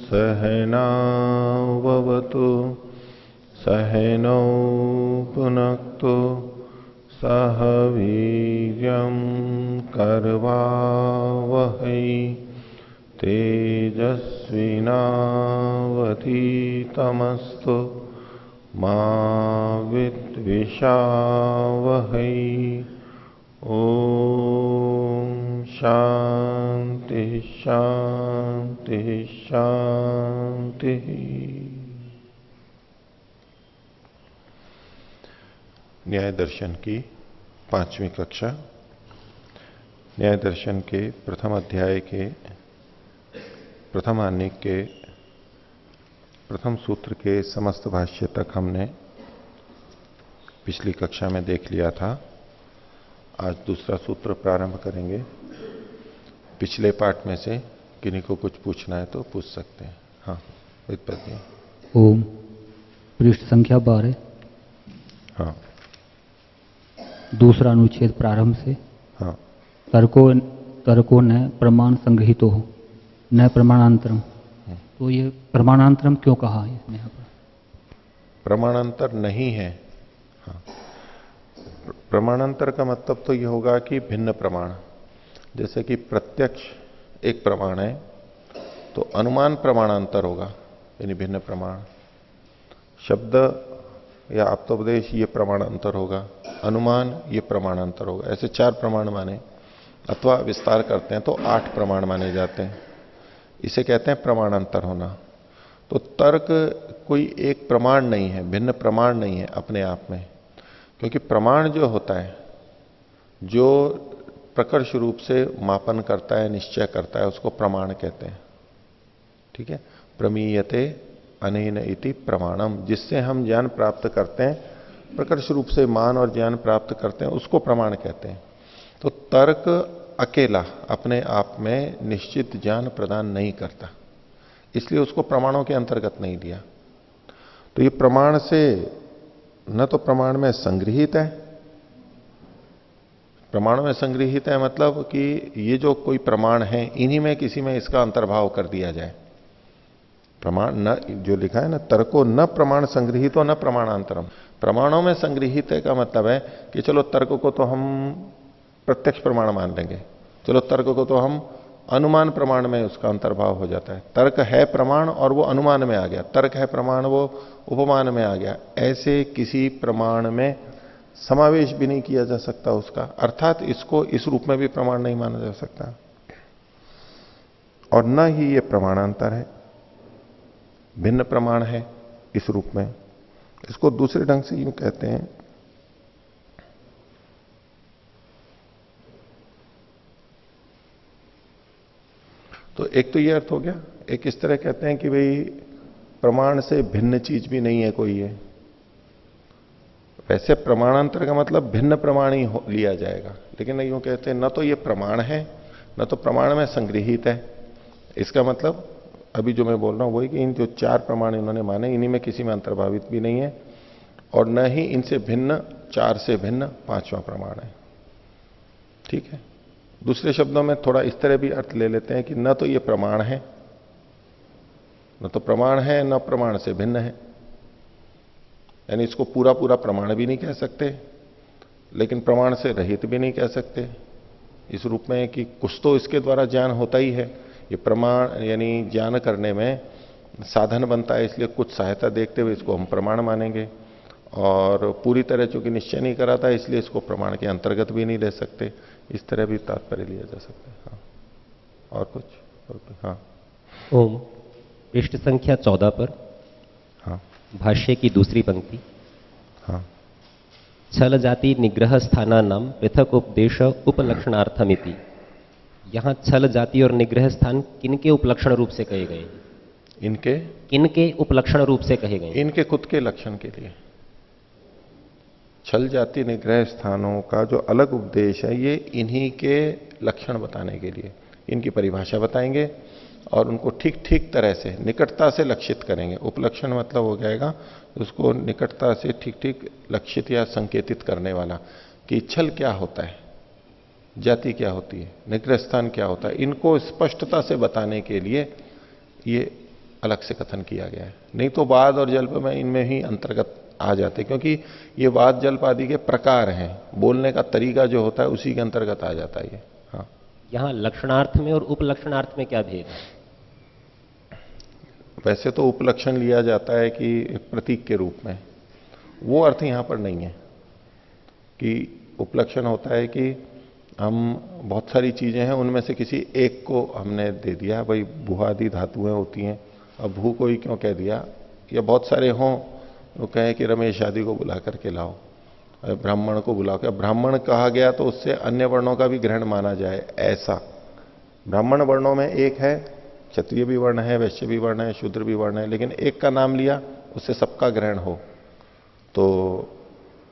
सहनावतु सहनौ पुनक्तु सह वीर्यं करवावहै तेजस्विनावधीतमस्तु मा विद्विषावहै। ओम शांति शांति शांति। न्याय दर्शन की 5वीं कक्षा। न्याय दर्शन के प्रथम अध्याय के प्रथम आनेक के प्रथम सूत्र के समस्त भाष्य तक हमने पिछली कक्षा में देख लिया था। आज दूसरा सूत्र प्रारंभ करेंगे। पिछले पाठ में से किन्हीं को कुछ पूछना है तो पूछ सकते हैं। हाँ, विद्यार्थी। ओम। पृष्ठ संख्या 12। हाँ, दूसरा अनुच्छेद प्रारंभ से। हाँ। तर्को न प्रमाण संग्रहितो हो न प्रमाणांतरम। तो ये प्रमाणांतरम क्यों कहा है इसने यहाँ पर? प्रमाणांतर नहीं है। हाँ, प्रमाणांतर का मतलब तो ये होगा कि भिन्न प्रमाण। जैसे कि प्रत्यक्ष एक प्रमाण है तो अनुमान प्रमाणांतर होगा, यानी भिन्न प्रमाण। शब्द या आप्तोपदेश ये प्रमाणांतर होगा, अनुमान ये प्रमाणांतर होगा। ऐसे 4 प्रमाण माने, अथवा विस्तार करते हैं तो 8 प्रमाण माने जाते हैं। इसे कहते हैं प्रमाणांतर होना। तो तर्क कोई एक प्रमाण नहीं है, भिन्न प्रमाण नहीं है अपने आप में। क्योंकि प्रमाण जो होता है, जो प्रकर्ष रूप से मापन करता है, निश्चय करता है, उसको प्रमाण कहते हैं। ठीक है। प्रमीयते अनेन इति प्रमाणम। जिससे हम ज्ञान प्राप्त करते हैं, प्रकर्ष रूप से मान और ज्ञान प्राप्त करते हैं, उसको प्रमाण कहते हैं। तो तर्क अकेला अपने आप में निश्चित ज्ञान प्रदान नहीं करता, इसलिए उसको प्रमाणों के अंतर्गत नहीं लिया। तो ये प्रमाण से न तो प्रमाण में संग्रहित है, प्रमाणों में संग्रहित है मतलब कि ये जो कोई प्रमाण है इन्हीं में किसी में इसका अंतर्भाव कर दिया जाए। प्रमाण न, जो लिखा है ना, तर्को न प्रमाण संग्रहित हो न प्रमाणांतरम। प्रमाणों में संग्रहित है का मतलब है कि चलो तर्क को तो हम प्रत्यक्ष प्रमाण मान लेंगे, चलो तर्क को तो हम अनुमान प्रमाण में उसका अंतर्भाव हो जाता है। तर्क है प्रमाण और वो अनुमान में आ गया, तर्क है प्रमाण वो उपमान में आ गया। ऐसे किसी प्रमाण में समावेश भी नहीं किया जा सकता उसका, अर्थात इसको इस रूप में भी प्रमाण नहीं माना जा सकता। और न ही ये प्रमाणांतर है, भिन्न प्रमाण है इस रूप में। इसको दूसरे ढंग से यूं कहते हैं, तो एक तो ये अर्थ हो गया। एक इस तरह कहते हैं कि भाई प्रमाण से भिन्न चीज भी नहीं है कोई ये। वैसे प्रमाणांतर का मतलब भिन्न प्रमाण ही लिया जाएगा, लेकिन यूं कहते हैं न तो ये प्रमाण है न तो प्रमाण में संग्रहित है। इसका मतलब अभी जो मैं बोल रहा हूं वही कि इन जो 4 प्रमाण इन्होंने माने इन्हीं में किसी में अंतर्भावित भी नहीं है, और न ही इनसे भिन्न 4 से भिन्न 5वां प्रमाण है। ठीक है। दूसरे शब्दों में थोड़ा इस तरह भी अर्थ ले लेते हैं कि न तो ये प्रमाण है, न तो प्रमाण है, न प्रमाण से भिन्न है। यानी इसको पूरा पूरा प्रमाण भी नहीं कह सकते, लेकिन प्रमाण से रहित भी नहीं कह सकते। इस रूप में कि कुछ तो इसके द्वारा ज्ञान होता ही है। ये प्रमाण यानी ज्ञान करने में साधन बनता है, इसलिए कुछ सहायता देखते हुए इसको हम प्रमाण मानेंगे। और पूरी तरह चूंकि निश्चय नहीं कराता, इसलिए इसको प्रमाण के अंतर्गत भी नहीं ले सकते। इस तरह भी तात्पर्य लिया जा सकता है। हाँ, और कुछ? हाँ। ओम। पृष्ठ संख्या 14 पर। हाँ। भाष्य की दूसरी पंक्ति। हाँ। छल जाति निग्रह स्थानानाम पृथक उपदेश उपलक्षणार्थमिति। यहां छल जाति और निग्रह स्थान किनके उपलक्षण रूप से कहे गए हैं? इनके इनके उपलक्षण रूप से कहे गए हैं। इनके खुद के लक्षण के लिए। छल जाति निग्रह स्थानों का जो अलग उपदेश है ये इन्हीं के लक्षण बताने के लिए, इनकी परिभाषा बताएंगे और उनको ठीक ठीक तरह से निकटता से लक्षित करेंगे। उपलक्षण मतलब हो जाएगा उसको निकटता से ठीक ठीक लक्षित या संकेतित करने वाला कि छल क्या होता है, जाति क्या होती है, निग्रह स्थान क्या होता है, इनको स्पष्टता से बताने के लिए ये अलग से कथन किया गया है। नहीं तो वाद और जल्प में इनमें ही अंतर्गत आ जाते, क्योंकि ये वाद जल्प आदि के प्रकार हैं, बोलने का तरीका जो होता है उसी के अंतर्गत आ जाता है ये। हाँ, यहां लक्षणार्थ में और उपलक्षणार्थ में क्या भेद है? वैसे तो उपलक्षण लिया जाता है कि प्रतीक के रूप में, वो अर्थ यहां पर नहीं है। कि उपलक्षण होता है कि हम बहुत सारी चीजें हैं उनमें से किसी एक को हमने दे दिया, भाई भूआदि धातुएं होती हैं, अब भू को ही क्यों कह दिया, या बहुत सारे हों वो कहे कि रमेश आदि को बुला करके लाओ, ब्राह्मण को बुलाओ, क्या ब्राह्मण कहा गया तो उससे अन्य वर्णों का भी ग्रहण माना जाए, ऐसा। ब्राह्मण वर्णों में एक है, क्षत्रिय भी वर्ण है, वैश्य भी वर्ण है, शूद्र भी वर्ण है, लेकिन एक का नाम लिया उससे सबका ग्रहण हो, तो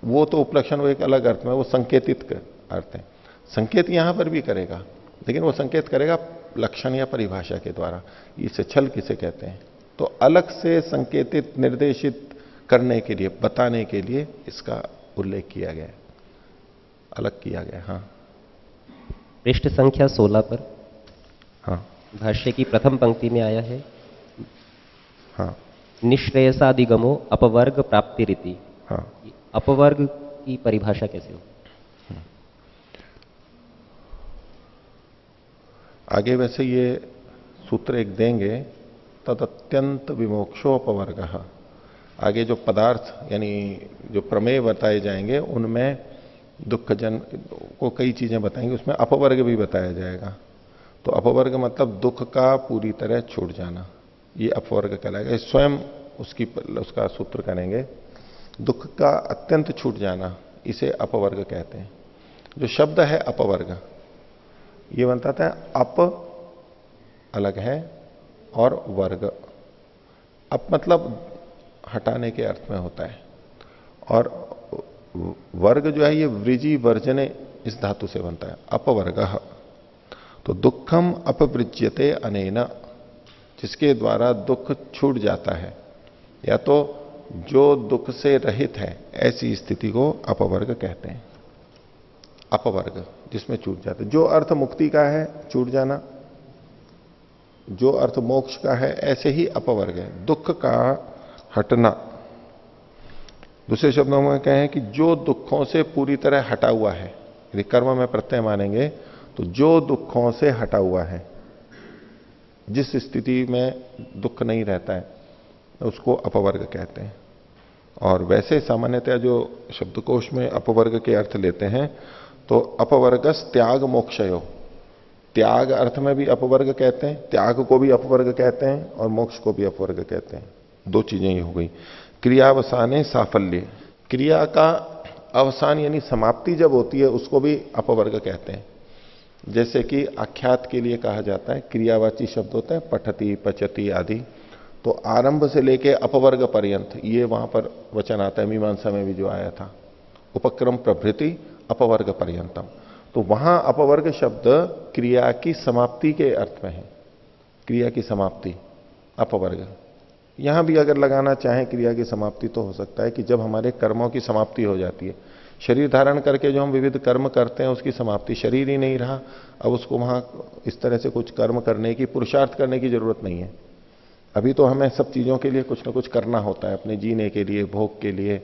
वो तो उपलक्षण वो एक अलग अर्थ में, वो संकेतित अर्थ है। संकेत यहां पर भी करेगा, लेकिन वो संकेत करेगा लक्षण या परिभाषा के द्वारा। इसे छल किसे कहते हैं, तो अलग से संकेतित निर्देशित करने के लिए, बताने के लिए इसका उल्लेख किया गया है, अलग किया गया। हाँ, पृष्ठ संख्या 16 पर हाँ, भाष्य की प्रथम पंक्ति में आया है, हाँ, निश्रेयसादिगमो अपवर्ग प्राप्ति रीति। हाँ, अपवर्ग की परिभाषा कैसे हो? आगे वैसे ये सूत्र एक देंगे, तद अत्यंत विमोक्षोपवर्ग। आगे जो पदार्थ यानी जो प्रमेय बताए जाएंगे उनमें दुखजन को कई चीजें बताएंगे, उसमें अपवर्ग भी बताया जाएगा। तो अपवर्ग मतलब दुख का पूरी तरह छूट जाना, ये अपवर्ग कहलाएगा। स्वयं उसका सूत्र करेंगे, दुख का अत्यंत छूट जाना, इसे अपवर्ग कहते हैं। जो शब्द है अपवर्ग, ये बताता है अप अलग है और वर्ग। अप मतलब हटाने के अर्थ में होता है, और वर्ग जो है ये वृजी वर्जने इस धातु से बनता है, अपवर्ग। तो दुखम अपवृज्यते अनेन, जिसके द्वारा दुख छूट जाता है, या तो जो दुख से रहित है ऐसी स्थिति को अपवर्ग कहते हैं। अपवर्ग जिसमें छूट जाता है, जो अर्थ मुक्ति का है छूट जाना, जो अर्थ मोक्ष का है, ऐसे ही अपवर्ग है, दुख का हटना। दूसरे शब्दों में कहें कि जो दुखों से पूरी तरह हटा हुआ है, यदि कर्म में प्रत्यय मानेंगे तो जो दुखों से हटा हुआ है, जिस स्थिति में दुख नहीं रहता है उसको अपवर्ग कहते हैं। और वैसे सामान्यतः जो शब्दकोश में अपवर्ग के अर्थ लेते हैं तो अपवर्गस त्याग मोक्षयो, त्याग अर्थ में भी अपवर्ग कहते हैं, त्याग को भी अपवर्ग कहते हैं और मोक्ष को भी अपवर्ग कहते हैं। दो चीजें ये हो गई। क्रियावसाने साफल्य, क्रिया का अवसान यानी समाप्ति जब होती है उसको भी अपवर्ग कहते हैं। जैसे कि आख्यात के लिए कहा जाता है, क्रियावाची शब्द होते हैं पठती पचती आदि, तो आरंभ से लेके अपवर्ग पर्यंत, ये वहां पर वचन आता है, मीमांसा में भी जो आया था, उपक्रम प्रभृति अपवर्ग पर्यंतम। तो वहां अपवर्ग शब्द क्रिया की समाप्ति के अर्थ में है, क्रिया की समाप्ति अपवर्ग। यहां भी अगर लगाना चाहें क्रिया की समाप्ति तो हो सकता है कि जब हमारे कर्मों की समाप्ति हो जाती है, शरीर धारण करके जो हम विविध कर्म करते हैं उसकी समाप्ति, शरीर ही नहीं रहा, अब उसको वहां इस तरह से कुछ कर्म करने की, पुरुषार्थ करने की जरूरत नहीं है। अभी तो हमें सब चीजों के लिए कुछ ना कुछ करना होता है, अपने जीने के लिए, भोग के लिए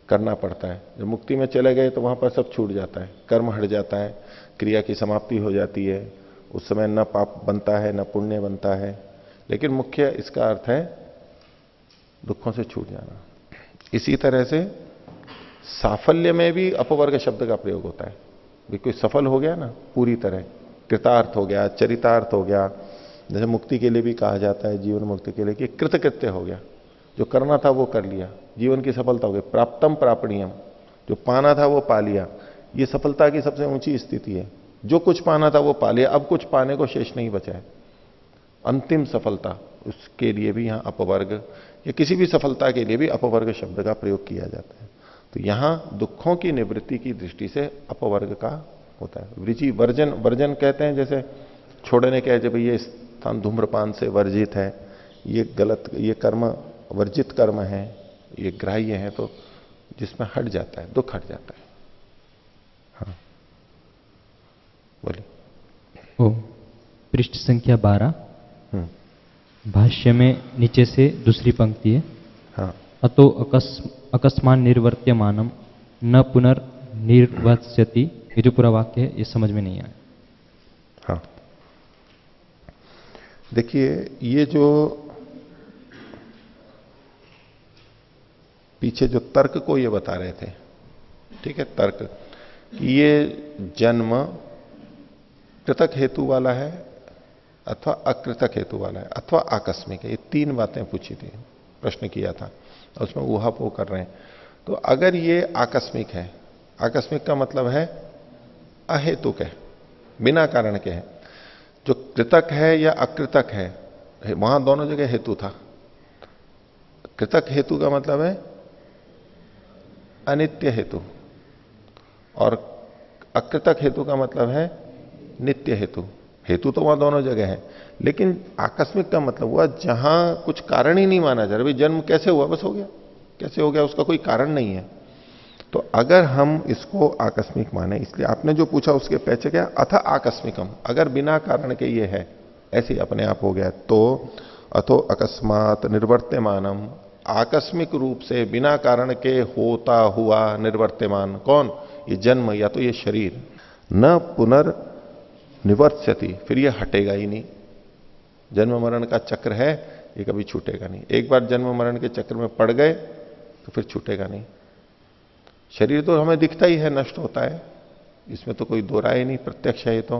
करना पड़ता है। जब मुक्ति में चले गए तो वहां पर सब छूट जाता है, कर्म हट जाता है, क्रिया की समाप्ति हो जाती है। उस समय न पाप बनता है न पुण्य बनता है, लेकिन मुख्य इसका अर्थ है दुखों से छूट जाना। इसी तरह से साफल्य में भी अपवर्ग शब्द का प्रयोग होता है। भी कोई सफल हो गया ना पूरी तरह, कृतार्थ हो गया, चरितार्थ हो गया, जैसे मुक्ति के लिए भी कहा जाता है, जीवन मुक्ति के लिए कि कृतकृत्य हो गया, जो करना था वो कर लिया, जीवन की सफलता हो गई। प्राप्तम प्रापणीयम, जो पाना था वो पा लिया, ये सफलता की सबसे ऊंची स्थिति है। जो कुछ पाना था वो पा लिया, अब कुछ पाने को शेष नहीं बचा है। अंतिम सफलता, उसके लिए भी यहां अपवर्ग, या किसी भी सफलता के लिए भी अपवर्ग शब्द का प्रयोग किया जाता है। तो यहां दुखों की निवृत्ति की दृष्टि से अपवर्ग का होता है। वृचि वर्जन, वर्जन कहते हैं जैसे छोड़ने के, जब ये स्थान धूम्रपान से वर्जित है, ये गलत, ये कर्म वर्जित कर्म है, ये ग्राह्य है, तो जिसमें हट जाता है, दुख हट जाता है। हाँ बोलिए। ओ पृष्ठ संख्या 12, भाष्य में नीचे से दूसरी पंक्ति है। हाँ। अतो अकस्मान निर्वर्त्यमानम न पुनर्निर्वत्स्यति, ये जो पूरा वाक्य है ये समझ में नहीं आया। हाँ देखिए, ये जो पीछे जो तर्क को ये बता रहे थे, ठीक है, तर्क कि ये जन्म कृतक हेतु वाला है अथवा अकृतक हेतु वाला है अथवा आकस्मिक है, ये तीन बातें पूछी थी, प्रश्न किया था, उसमें ऊहापोह कर रहे हैं। तो अगर ये आकस्मिक है, आकस्मिक का मतलब है अहेतुक है, बिना कारण के है। जो कृतक है या अकृतक है, वहां दोनों जगह हेतु था। कृतक हेतु का मतलब है अनित्य हेतु, और अकृतक हेतु का मतलब है नित्य हेतु। हेतु तो वहां दोनों जगह है, लेकिन आकस्मिक का मतलब हुआ जहां कुछ कारण ही नहीं माना जा रहा। भाई जन्म कैसे हुआ, बस हो गया, कैसे हो गया, उसका कोई कारण नहीं है। तो अगर हम इसको आकस्मिक माने, इसलिए आपने जो पूछा उसके पीछे क्या, अथ आकस्मिकम, अगर बिना कारण के ये है, ऐसे अपने आप हो गया, तो अथो अकस्मात निर्वर्त्यमानम, आकस्मिक रूप से बिना कारण के होता हुआ निर्वर्त्यमान, कौन, ये जन्म या तो ये शरीर, न पुनर्निवर्त्यति, फिर ये हटेगा ही नहीं। जन्म मरण का चक्र है, ये कभी छूटेगा नहीं। एक बार जन्म मरण के चक्र में पड़ गए तो फिर छूटेगा नहीं। शरीर तो हमें दिखता ही है, नष्ट होता है, इसमें तो कोई दो राय नहीं, प्रत्यक्ष है ये तो।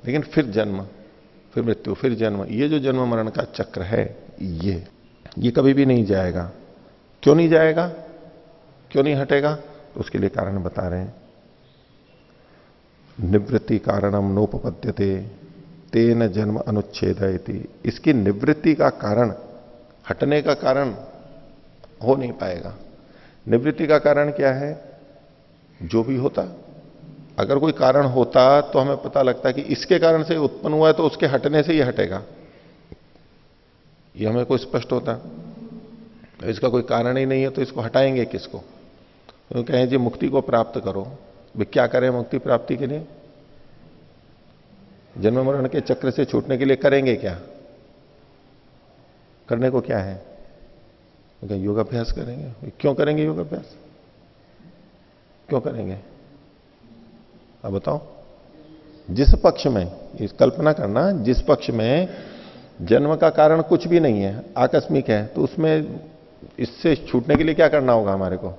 लेकिन फिर जन्म, फिर मृत्यु, फिर जन्म, ये जो जन्म मरण का चक्र है, ये कभी भी नहीं जाएगा। क्यों नहीं जाएगा, क्यों नहीं हटेगा, तो उसके लिए कारण बता रहे हैं। निवृत्ति कारणम नोपपद्यते तेन जन्म अनुच्छेदयति, इसकी निवृत्ति का कारण, हटने का कारण हो नहीं पाएगा। निवृत्ति का कारण क्या है, जो भी होता, अगर कोई कारण होता तो हमें पता लगता है कि इसके कारण से उत्पन्न हुआ है, तो उसके हटने से ही हटेगा, ये हमें कोई स्पष्ट होता। इसका कोई कारण ही नहीं है तो इसको हटाएंगे किसको। तो कहें जी मुक्ति को प्राप्त करो, वे क्या करें मुक्ति प्राप्ति के लिए, जन्म मरण के चक्र से छूटने के लिए करेंगे क्या, करने को क्या है, योगाभ्यास करेंगे। क्यों करेंगे योगाभ्यास, क्यों करेंगे, अब बताओ। जिस पक्ष में, इस कल्पना करना, जिस पक्ष में जन्म का कारण कुछ भी नहीं है, आकस्मिक है, तो उसमें इससे छूटने के लिए क्या करना होगा हमारे को।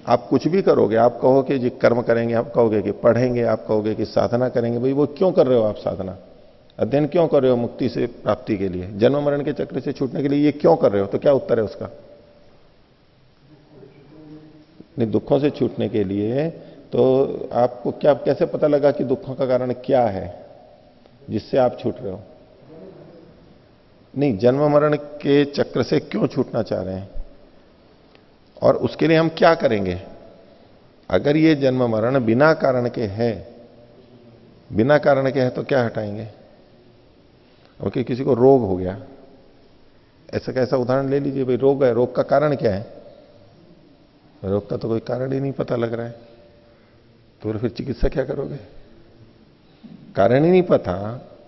आप कुछ भी करोगे, आप कहो कि जी कर्म करेंगे, आप कहोगे कि पढ़ेंगे, आप कहोगे कि साधना करेंगे। भाई वो क्यों कर रहे हो आप साधना, अध्ययन क्यों कर रहे हो मुक्ति से प्राप्ति के लिए, जन्म मरण के चक्र से छूटने के लिए ये क्यों कर रहे हो, तो क्या उत्तर है उसका, नहीं दुखों से छूटने के लिए। तो आपको क्या, कैसे पता लगा कि दुखों का कारण क्या है जिससे आप छूट रहे हो, नहीं जन्म मरण के चक्र से क्यों छूटना चाह रहे हैं, और उसके लिए हम क्या करेंगे। अगर ये जन्म मरण बिना कारण के है, बिना कारण के है, तो क्या हटाएंगे। ओके, किसी को रोग हो गया, ऐसा कैसा उदाहरण ले लीजिए, भाई रोग है, रोग का कारण क्या है, रोग का तो कोई कारण ही नहीं पता लग रहा है, तो फिर चिकित्सा क्या करोगे, कारण ही नहीं पता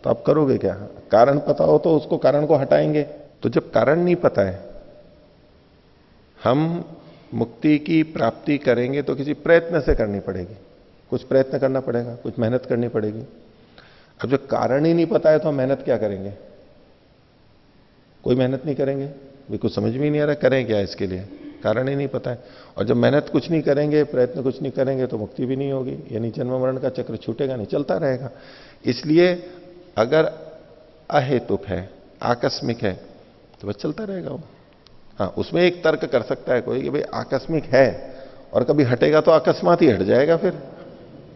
तो आप करोगे क्या। कारण पता हो तो उसको, कारण को हटाएंगे। तो जब कारण नहीं पता है, हम मुक्ति की प्राप्ति करेंगे तो किसी प्रयत्न से करनी पड़ेगी, कुछ प्रयत्न करना पड़ेगा, कुछ मेहनत करनी पड़ेगी। अब जब कारण ही नहीं पता है तो हम मेहनत क्या करेंगे, कोई मेहनत नहीं करेंगे, भाई कुछ समझ में ही नहीं आ रहा करें क्या इसके लिए, कारण ही नहीं पता है। और जब मेहनत कुछ नहीं करेंगे, प्रयत्न कुछ नहीं करेंगे, तो मुक्ति भी नहीं होगी, यानी जन्म मरण का चक्र छूटेगा नहीं, चलता रहेगा। इसलिए अगर अहेतुक है, आकस्मिक है, तो बस चलता रहेगा वो। हाँ, उसमें एक तर्क कर सकता है कोई कि भाई आकस्मिक है और कभी हटेगा तो अकस्मात ही हट जाएगा फिर,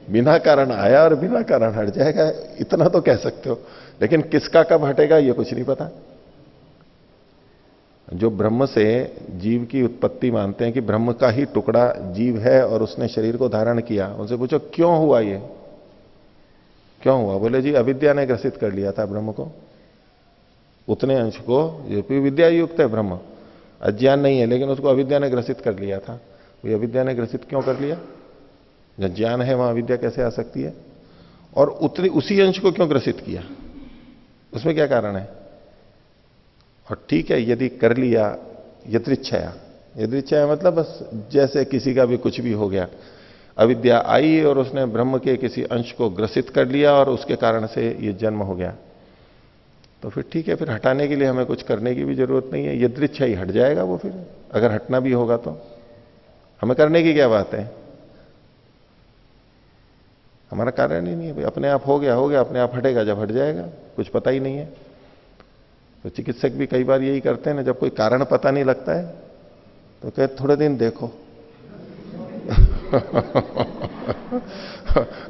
बिना कारण आया और बिना कारण हट जाएगा, इतना तो कह सकते हो। लेकिन किसका कब हटेगा ये कुछ नहीं पता। जो ब्रह्म से जीव की उत्पत्ति मानते हैं कि ब्रह्म का ही टुकड़ा जीव है और उसने शरीर को धारण किया, उनसे पूछो क्यों हुआ ये, क्यों हुआ? बोले जी अविद्या ने ग्रसित कर लिया था ब्रह्म को, उतने अंश को। ये भी विद्या युक्त है ब्रह्म, अज्ञान नहीं है, लेकिन उसको अविद्या ने ग्रसित कर लिया था। ये अविद्या ने ग्रसित क्यों कर लिया? जब ज्ञान है वहां अविद्या कैसे आ सकती है? और उतनी उसी अंश को क्यों ग्रसित किया, उसमें क्या कारण है? और ठीक है यदि कर लिया यदृच्छया, यदृच्छया मतलब बस जैसे किसी का भी कुछ भी हो गया, अविद्या आई और उसने ब्रह्म के किसी अंश को ग्रसित कर लिया और उसके कारण से ये जन्म हो गया, तो फिर ठीक है, फिर हटाने के लिए हमें कुछ करने की भी जरूरत नहीं है, यदृच्छा ही हट जाएगा वो। फिर अगर हटना भी होगा तो हमें करने की क्या बात है? हमारा कारण ही नहीं है भाई, अपने आप हो गया, अपने आप हटेगा जब हट जाएगा, कुछ पता ही नहीं है। तो चिकित्सक भी कई बार यही करते हैं ना, जब कोई कारण पता नहीं लगता है तो कहते थोड़े दिन देखो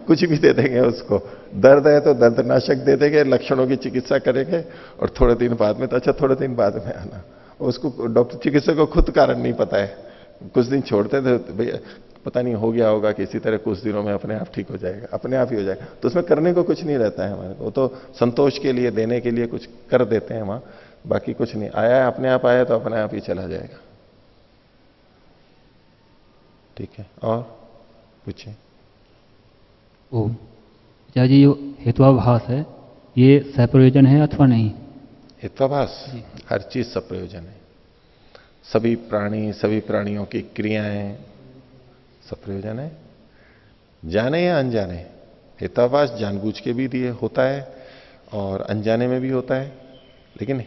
कुछ भी दे देंगे उसको, दर्द है तो दर्दनाशक दे देंगे, लक्षणों की चिकित्सा करेंगे और थोड़े दिन बाद में तो अच्छा थोड़े दिन बाद में आना। उसको डॉक्टर चिकित्सक को खुद कारण नहीं पता है, कुछ दिन छोड़ते थे भैया पता नहीं हो गया होगा किसी तरह, कुछ दिनों में अपने आप ठीक हो जाएगा, अपने आप ही हो जाएगा। तो उसमें करने को कुछ नहीं रहता है हमारे को, तो संतोष के लिए देने के लिए कुछ कर देते हैं वहां, बाकी कुछ नहीं। आया है अपने आप, आया तो अपने आप ही चला जाएगा। ठीक है, और पूछिए। ओ क्या जी, जो हेत्वाभास है ये सप्रयोजन है अथवा नहीं? हेत्वाभास हर चीज सप्रयोजन है। सभी प्राणी, सभी प्राणियों की क्रियाएं सप्रयोजन है, जाने या अनजाने। हेत्वाभास जानबूझ के भी दिए होता है और अनजाने में भी होता है। लेकिन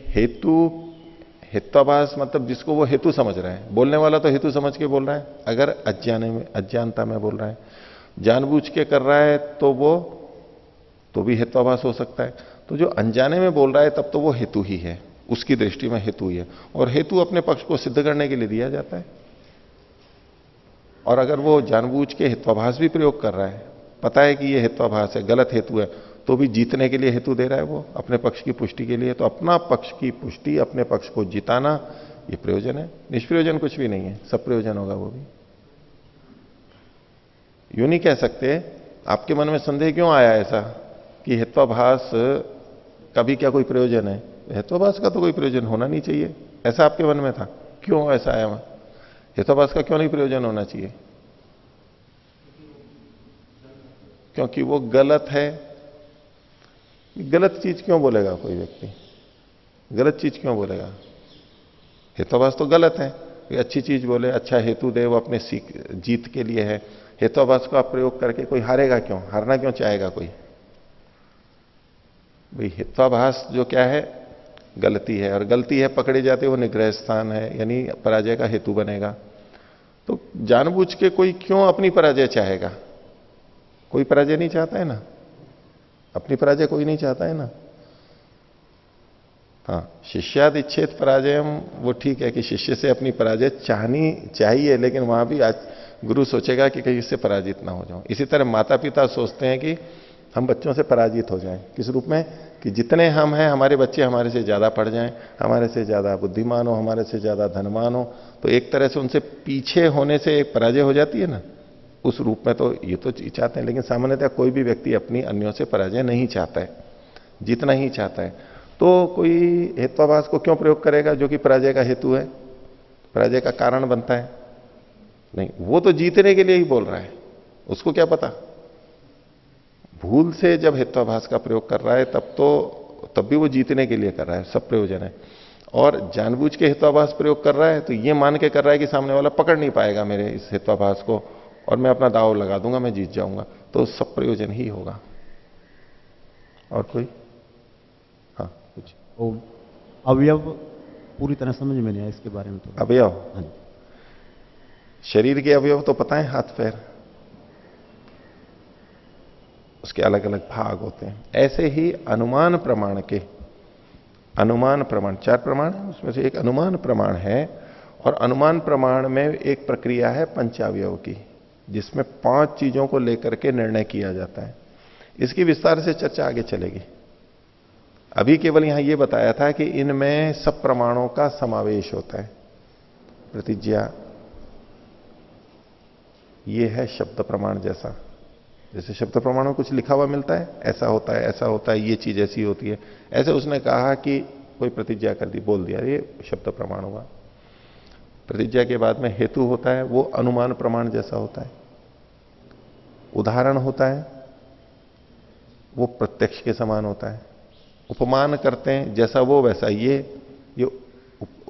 हेत्वाभास मतलब जिसको वो हेतु समझ रहा है, बोलने वाला तो हेतु समझ के बोल रहा है, अगर अज्ञानता में बोल रहा है, जानबूझ के कर रहा है तो वो तो भी हेत्वाभास हो सकता है। तो जो अनजाने में बोल रहा है तब तो वो हेतु ही है, उसकी दृष्टि में हेतु ही है, और हेतु अपने पक्ष को सिद्ध करने के लिए दिया जाता है। और अगर वो जानबूझ के हेत्वाभास भी प्रयोग कर रहा है, पता है कि ये हेत्वाभास है, गलत हेतु है, तो भी जीतने के लिए हेतु दे रहा है वो अपने पक्ष की पुष्टि के लिए, तो अपना पक्ष की पुष्टि, अपने पक्ष को जिताना, ये प्रयोजन है। निष्प्रयोजन कुछ भी नहीं है, सब प्रयोजन होगा वो भी। यूं नहीं कह सकते, आपके मन में संदेह क्यों आया ऐसा कि हेत्वाभास का भी क्या कोई प्रयोजन है? हेत्वाभास का तो कोई प्रयोजन होना नहीं चाहिए, ऐसा आपके मन में था, क्यों ऐसा आया? हेत्वाभास का क्यों नहीं प्रयोजन होना चाहिए? क्योंकि वो गलत है। गलत चीज क्यों बोलेगा कोई व्यक्ति? गलत चीज क्यों बोलेगा? हेत्वाभास तो गलत है, कोई अच्छी चीज बोले, अच्छा हेतु दे, वो अपने जीत के लिए है। हेत्वाभास को आप प्रयोग करके कोई हारेगा क्यों? हारना क्यों चाहेगा कोई? भाई हेत्वाभास जो क्या है, गलती है, और गलती है पकड़ी जाती है वो निग्रह स्थान है, यानी पराजय का हेतु बनेगा। तो जानबूझ के कोई क्यों अपनी पराजय चाहेगा? कोई पराजय नहीं चाहता है ना, अपनी पराजय कोई नहीं चाहता है ना। हाँ, शिष्याद इच्छेत पराजयम, वो ठीक है कि शिष्य से अपनी पराजय चाहनी चाहिए, लेकिन वहां भी आज गुरु सोचेगा कि कहीं इससे पराजित ना हो जाऊं। इसी तरह माता पिता सोचते हैं कि हम बच्चों से पराजित हो जाएं, किस रूप में? कि जितने हम हैं हमारे बच्चे हमारे से ज्यादा पढ़ जाएं, हमारे से ज्यादा बुद्धिमान हो, हमारे से ज्यादा धनवान हो, तो एक तरह से उनसे पीछे होने से एक पराजय हो जाती है ना, उस रूप में तो ये तो चाहते हैं। लेकिन सामान्यतः कोई भी व्यक्ति अपनी अन्यों से पराजय नहीं चाहता है, जीतना ही चाहता है। तो कोई हेत्वाभास को क्यों प्रयोग करेगा जो कि पराजय का हेतु है, पराजय का कारण बनता है? नहीं, वो तो जीतने के लिए ही बोल रहा है, उसको क्या पता। भूल से जब हेत्वाभास का प्रयोग कर रहा है तब भी वो जीतने के लिए कर रहा है, सब प्रयोजन है। और जानबूझ के हेत्वाभास प्रयोग कर रहा है तो ये मान के कर रहा है कि सामने वाला पकड़ नहीं पाएगा मेरे इस हेत्वाभास को, और मैं अपना दाव लगा दूंगा, मैं जीत जाऊंगा, तो सब प्रयोजन ही होगा। और कोई? हाँ कुछ। अवयव पूरी तरह समझ में नहीं आया इसके बारे में तो। अवयव, शरीर के अवयव तो पता है, हाथ पैर, उसके अलग अलग भाग होते हैं। ऐसे ही अनुमान प्रमाण के, अनुमान प्रमाण 4 प्रमाण है, उसमें से एक अनुमान प्रमाण है, और अनुमान प्रमाण में एक प्रक्रिया है पंचावयव की। जिसमें 5 चीजों को लेकर के निर्णय किया जाता है। इसकी विस्तार से चर्चा आगे चलेगी। अभी केवल यहां यह बताया था कि इनमें सब प्रमाणों का समावेश होता है। प्रतिज्ञा ये है शब्द प्रमाण जैसा, जैसे शब्द प्रमाण में कुछ लिखा हुआ मिलता है, ऐसा होता है, ऐसा होता है, ये चीज ऐसी होती है, ऐसे उसने कहा कि कोई प्रतिज्ञा कर दी, बोल दिया, ये शब्द प्रमाण हुआ। प्रतिज्ञा के बाद में हेतु होता है, वो अनुमान प्रमाण जैसा होता है। उदाहरण होता है, वो प्रत्यक्ष के समान होता है। उपमान करते हैं, जैसा वो वैसा ये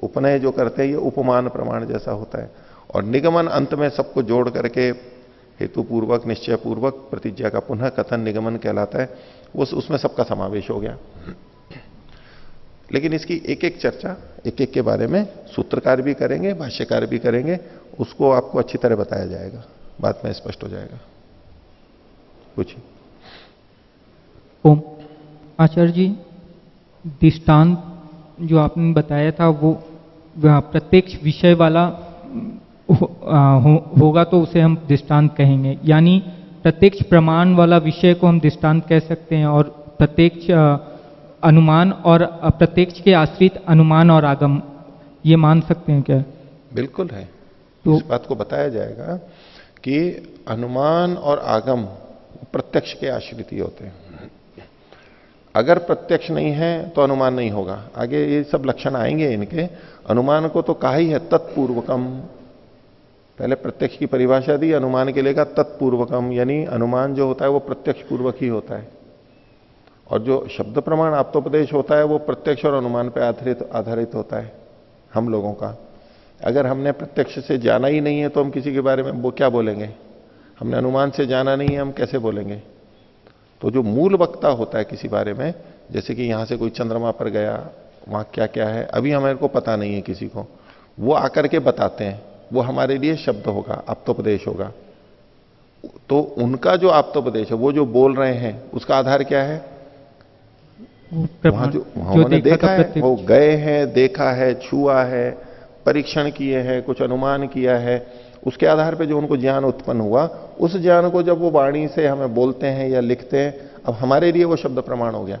उपनय जो करते हैं, ये उपमान प्रमाण जैसा होता है। और निगमन अंत में सबको जोड़ करके हेतु पूर्वक, निश्चय पूर्वक प्रतिज्ञा का पुनः कथन निगमन कहलाता है। उसमें सबका समावेश हो गया। लेकिन इसकी एक एक चर्चा, एक एक के बारे में सूत्रकार भी करेंगे, भाष्यकार भी करेंगे, उसको आपको अच्छी तरह बताया जाएगा, बाद में स्पष्ट हो जाएगा। पूछिए। ओम। आचार्य जी, दृष्टांत जो आपने बताया था वो प्रत्यक्ष विषय वाला होगा तो उसे हम दृष्टांत कहेंगे, यानी प्रत्यक्ष प्रमाण वाला विषय को हम दृष्टांत कह सकते हैं, और प्रत्यक्ष अनुमान और अप्रत्यक्ष के आश्रित अनुमान और आगम ये मान सकते हैं क्या? बिल्कुल है। तो इस बात को बताया जाएगा कि अनुमान और आगम प्रत्यक्ष के आश्रित ही होते हैं। अगर प्रत्यक्ष नहीं है तो अनुमान नहीं होगा। आगे ये सब लक्षण आएंगे इनके। अनुमान को तो कहा ही है तत्पूर्वकम, पहले प्रत्यक्ष की परिभाषा दी, अनुमान के लिए कहा तत्पूर्वकम, यानी अनुमान जो होता है वो प्रत्यक्ष पूर्वक ही होता है। और जो शब्द प्रमाण आप्तोपदेश होता है वो प्रत्यक्ष और अनुमान पर आधारित होता है हम लोगों का। अगर हमने प्रत्यक्ष से जाना ही नहीं है तो हम किसी के बारे में वो क्या बोलेंगे? हमने अनुमान से जाना नहीं है, हम कैसे बोलेंगे? तो जो मूल वक्ता होता है किसी बारे में, जैसे कि यहां से कोई चंद्रमा पर गया, वहां क्या क्या है, अभी हमारे को पता नहीं है किसी को, वो आकर के बताते हैं, वो हमारे लिए शब्द होगा, आप्तोपदेश होगा। तो उनका जो आप्तोपदेश है, वो जो बोल रहे हैं, उसका आधार क्या है? वहां जो उन्होंने देखा है, वो गए हैं, देखा है, छुआ है, परीक्षण किए हैं, कुछ अनुमान किया है, उसके आधार पे जो उनको ज्ञान उत्पन्न हुआ, उस ज्ञान को जब वो वाणी से हमें बोलते हैं या लिखते हैं, अब हमारे लिए वो शब्द प्रमाण हो गया।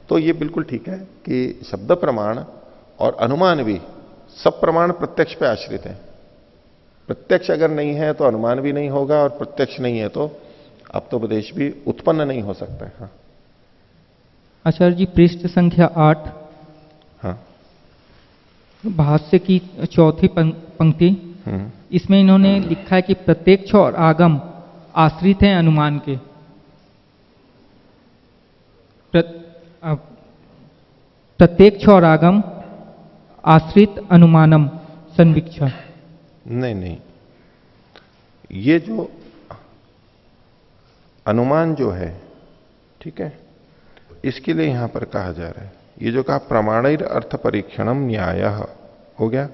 तो ये बिल्कुल ठीक है कि शब्द प्रमाण और अनुमान भी, सब प्रमाण प्रत्यक्ष पे आश्रित है। प्रत्यक्ष अगर नहीं है तो अनुमान भी नहीं होगा, और प्रत्यक्ष नहीं है तो आप्तोपदेश भी उत्पन्न नहीं हो सकता है। हाँ। आचार्य जी, पृष्ठ संख्या 8, हाँ, भाष्य की चौथी पंक्ति, इसमें इन्होंने लिखा है कि प्रत्यक्ष और आगम आश्रित हैं अनुमान के। प्रत्यक्ष और आगम आश्रित अनुमानम संविक्षा। नहीं, ये जो अनुमान जो है, ठीक है, इसके लिए यहां पर कहा जा रहा है, ये जो कहा प्रमाणैर अर्थ परीक्षणम न्यायः हो गया,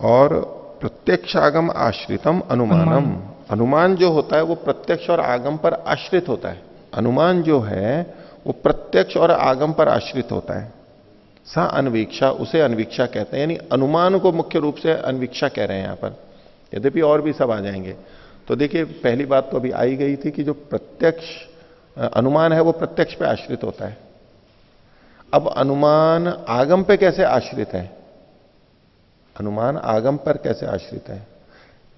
और प्रत्यक्ष आगम आश्रितम अनुमानम। अनुमान जो होता है वो प्रत्यक्ष और आगम पर आश्रित होता है। अनुमान जो है वो प्रत्यक्ष और आगम पर आश्रित होता है। सा अनवीक्षा, उसे अनवीक्षा कहते हैं, यानी अनुमान को मुख्य रूप से अनवीक्षा कह रहे हैं यहां पर, यद्यपि और भी सब आ जाएंगे। तो देखिए, पहली बात तो अभी आई गई थी कि जो प्रत्यक्ष अनुमान है वो प्रत्यक्ष पे आश्रित होता है। अब अनुमान आगम पे कैसे आश्रित है? अनुमान आगम पर कैसे आश्रित है?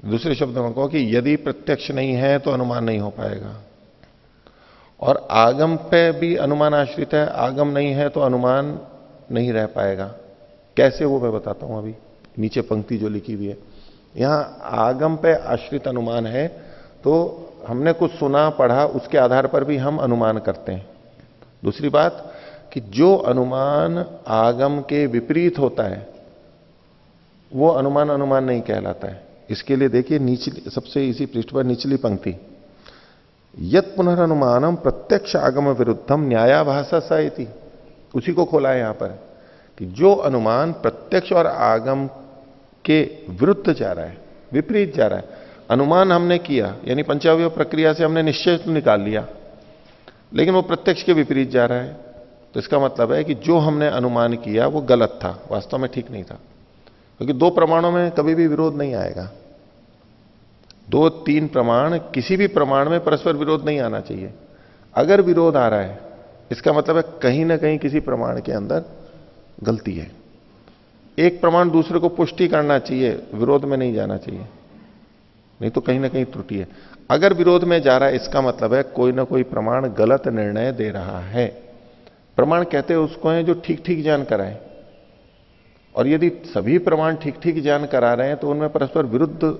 दूसरे शब्दों में कहो कि यदि प्रत्यक्ष नहीं है तो अनुमान नहीं हो पाएगा, और आगम पे भी अनुमान आश्रित है, आगम नहीं है तो अनुमान नहीं रह पाएगा। कैसे, वो मैं बताता हूं अभी। नीचे पंक्ति जो लिखी हुई है, यहां आगम पे आश्रित अनुमान है, तो हमने कुछ सुना पढ़ा, उसके आधार पर भी हम अनुमान करते हैं। दूसरी बात कि जो अनुमान आगम के विपरीत होता है वो अनुमान अनुमान नहीं कहलाता है। इसके लिए देखिए नीचे सबसे इसी पृष्ठ पर निचली पंक्ति, यत पुनरनुमानम प्रत्यक्ष आगम विरुद्धम न्यायाभासा सा इति, उसी को खोला है यहां पर कि जो अनुमान प्रत्यक्ष और आगम के विरुद्ध जा रहा है, विपरीत जा रहा है। अनुमान हमने किया, यानी पंचावयव प्रक्रिया से हमने निश्चय तो निकाल लिया, लेकिन वो प्रत्यक्ष के विपरीत जा रहा है। तो इसका मतलब है कि जो हमने अनुमान किया वो गलत था, वास्तव में ठीक नहीं था, क्योंकि दो प्रमाणों में कभी भी विरोध नहीं आएगा। दो तीन प्रमाण, किसी भी प्रमाण में परस्पर विरोध नहीं आना चाहिए। अगर विरोध आ रहा है इसका मतलब है कहीं ना कहीं किसी प्रमाण के अंदर गलती है। एक प्रमाण दूसरे को पुष्टि करना चाहिए, विरोध में नहीं जाना चाहिए, नहीं तो कहीं ना कहीं त्रुटि है। अगर विरोध में जा रहा है इसका मतलब है कोई ना कोई प्रमाण गलत निर्णय दे रहा है। प्रमाण कहते हैं उसको है जो ठीक ठीक ज्ञान कराए, और यदि सभी प्रमाण ठीक ठीक ज्ञान करा रहे हैं तो उनमें परस्पर विरुद्ध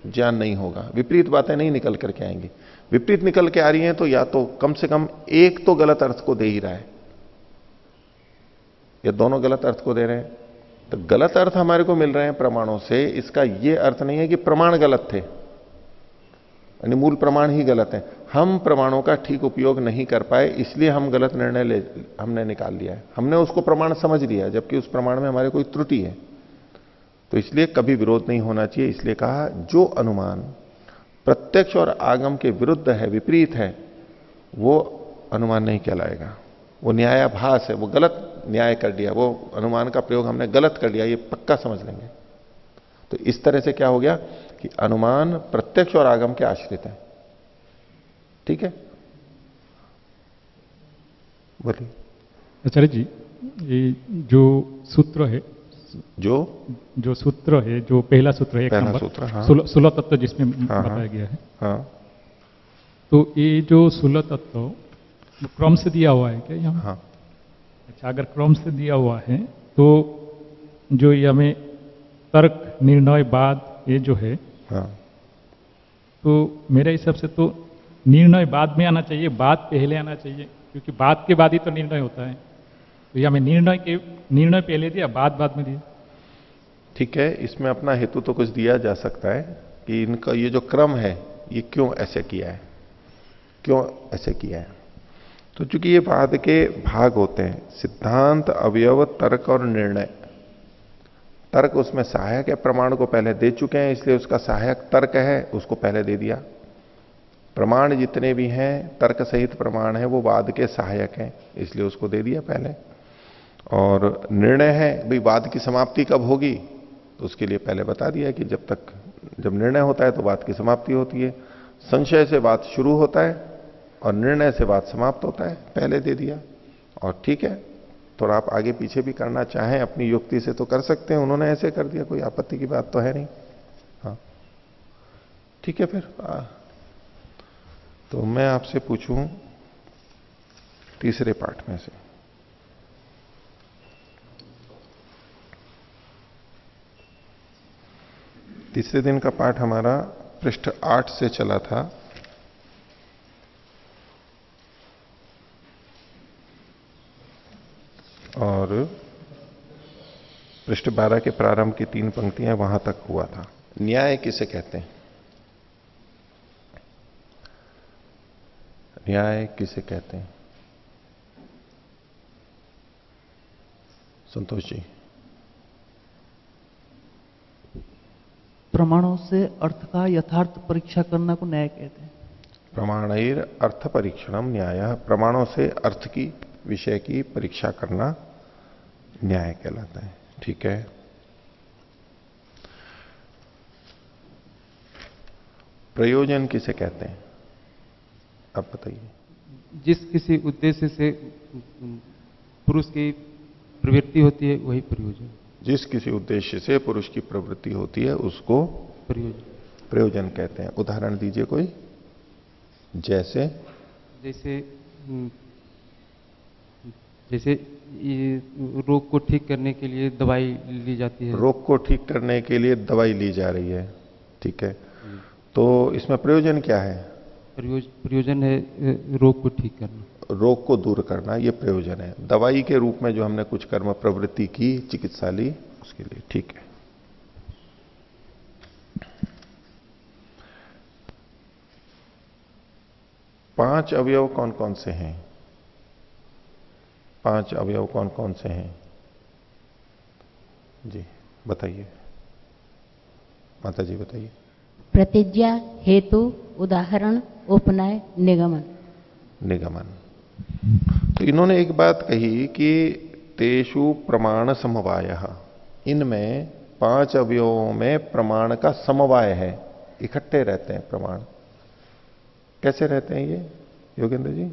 ज्ञान नहीं होगा, विपरीत बातें नहीं निकल करके आएंगी। विपरीत निकल के आ रही हैं तो या तो कम से कम एक तो गलत अर्थ को दे ही रहा है, या दोनों गलत अर्थ को दे रहे हैं। तो गलत अर्थ हमारे को मिल रहे हैं प्रमाणों से, इसका यह अर्थ नहीं है कि प्रमाण गलत थे, यानी मूल प्रमाण ही गलत है। हम प्रमाणों का ठीक उपयोग नहीं कर पाए इसलिए हम गलत निर्णय हमने निकाल लिया है। हमने उसको प्रमाण समझ लिया जबकि उस प्रमाण में हमारे कोई त्रुटि है। तो इसलिए कभी विरोध नहीं होना चाहिए। इसलिए कहा जो अनुमान प्रत्यक्ष और आगम के विरुद्ध है, विपरीत है, वो अनुमान नहीं कहलाएगा, वो न्यायाभास है, वो गलत न्याय कर दिया, वो अनुमान का प्रयोग हमने गलत कर लिया, ये पक्का समझ लेंगे। तो इस तरह से क्या हो गया कि अनुमान प्रत्यक्ष और आगम के आश्रित है। ठीक है, बोलिए आचार्य जी। ये जो सूत्र है, जो सूत्र है, जो पहला सूत्र है, एक पहला नंबर सूत्र, हाँ। 16 तत्व जिसमें बताया गया है, हाँ। तो ये जो 16 तत्व क्रम से दिया हुआ है क्या यहाँ? हाँ। अच्छा, अगर क्रम से दिया हुआ है तो जो ये हमें तर्क, निर्णय, बाद, ये जो है, हाँ। तो मेरे हिसाब से तो निर्णय बाद में आना चाहिए, बाद पहले आना चाहिए, क्योंकि बाद के बाद ही तो निर्णय होता है। तो ये हमें निर्णय पहले दिया, बाद में दिया। ठीक है, इसमें अपना हेतु तो कुछ दिया जा सकता है कि इनका ये जो क्रम है ये क्यों ऐसे किया है, क्यों ऐसे किया है। तो चूंकि ये बाद के भाग होते हैं, सिद्धांत, अवयव, तर्क और निर्णय। तर्क उसमें सहायक है, प्रमाण को पहले दे चुके हैं इसलिए उसका सहायक तर्क है, उसको पहले दे दिया। प्रमाण जितने भी हैं, तर्क सहित प्रमाण है, वो बाद के सहायक हैं इसलिए उसको दे दिया पहले। और निर्णय है भाई बाद की समाप्ति कब होगी, तो उसके लिए पहले बता दिया कि जब निर्णय होता है तो बात की समाप्ति होती है। संशय से बात शुरू होता है और निर्णय से बात समाप्त होता है, पहले दे दिया। और ठीक है, थोड़ा आप आगे पीछे भी करना चाहें अपनी युक्ति से तो कर सकते हैं, उन्होंने ऐसे कर दिया, कोई आपत्ति की बात तो है नहीं। हाँ ठीक है, फिर तो मैं आपसे पूछूं तीसरे पाठ में से, तीसरे दिन का पाठ हमारा पृष्ठ 8 से चला था। और पृष्ठ 12 के प्रारंभ की 3 पंक्तियां वहां तक हुआ था। न्याय किसे कहते हैं? न्याय किसे कहते हैं? संतोष जी। प्रमाणों से अर्थ का यथार्थ परीक्षा करना को न्याय कहते हैं। प्रमाणैर अर्थ परीक्षणम न्याय, प्रमाणों से अर्थ की, विषय की परीक्षा करना न्याय कहलाता है। ठीक है, प्रयोजन किसे कहते हैं? आप बताइए। जिस किसी उद्देश्य से पुरुष की प्रवृत्ति होती है वही प्रयोजन। जिस किसी उद्देश्य से पुरुष की प्रवृत्ति होती है उसको प्रयोजन कहते हैं। उदाहरण दीजिए कोई। जैसे जैसे ये रोग को ठीक करने के लिए दवाई ली जाती है। रोग को ठीक करने के लिए दवाई ली जा रही है, ठीक है, तो इसमें प्रयोजन क्या है? प्रयोजन है रोग को ठीक करना, रोग को दूर करना, ये प्रयोजन है। दवाई के रूप में जो हमने कुछ कर्म प्रवृत्ति की, चिकित्सा ली, उसके लिए। ठीक है, पांच अवयव कौन कौन से हैं? 5 अवयव कौन कौन से हैं? जी बताइए, माता जी बताइए। प्रतिज्ञा, हेतु, उदाहरण, उपनय, निगमन। निगमन। तो इन्होंने एक बात कही कि तेषु प्रमाण समवाय, इनमें 5 अवयवों में प्रमाण का समवाय है। इकट्ठे रहते हैं प्रमाण। कैसे रहते हैं ये योगेंद्र जी?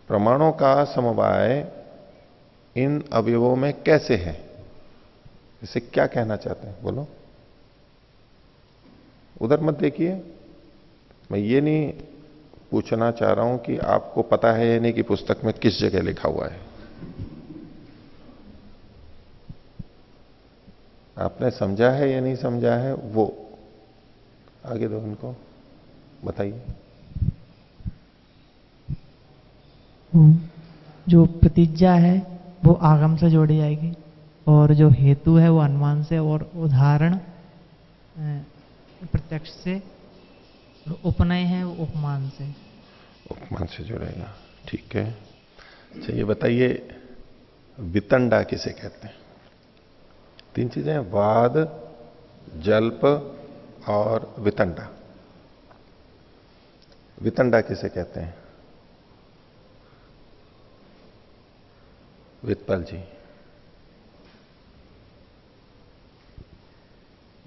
प्रमाणों का समवाय इन अवयवों में कैसे है, इसे क्या कहना चाहते हैं बोलो? उधर मत देखिए, मैं ये नहीं पूछना चाह रहा हूं कि आपको पता है या नहीं कि पुस्तक में किस जगह लिखा हुआ है। आपने समझा है या नहीं समझा है वो आगे दो, इनको बताइए। जो प्रतिज्ञा है वो आगम से जोड़ी जाएगी, और जो हेतु है वो अनुमान से, और उदाहरण प्रत्यक्ष से, और उपनय है वो उपमान से। उपमान से जुड़ेगा, ठीक है। अच्छा ये बताइए वितंडा किसे कहते हैं? तीन चीजें, वाद, जल्प और वितंडा। वितंडा किसे कहते हैं? वितपाल जी।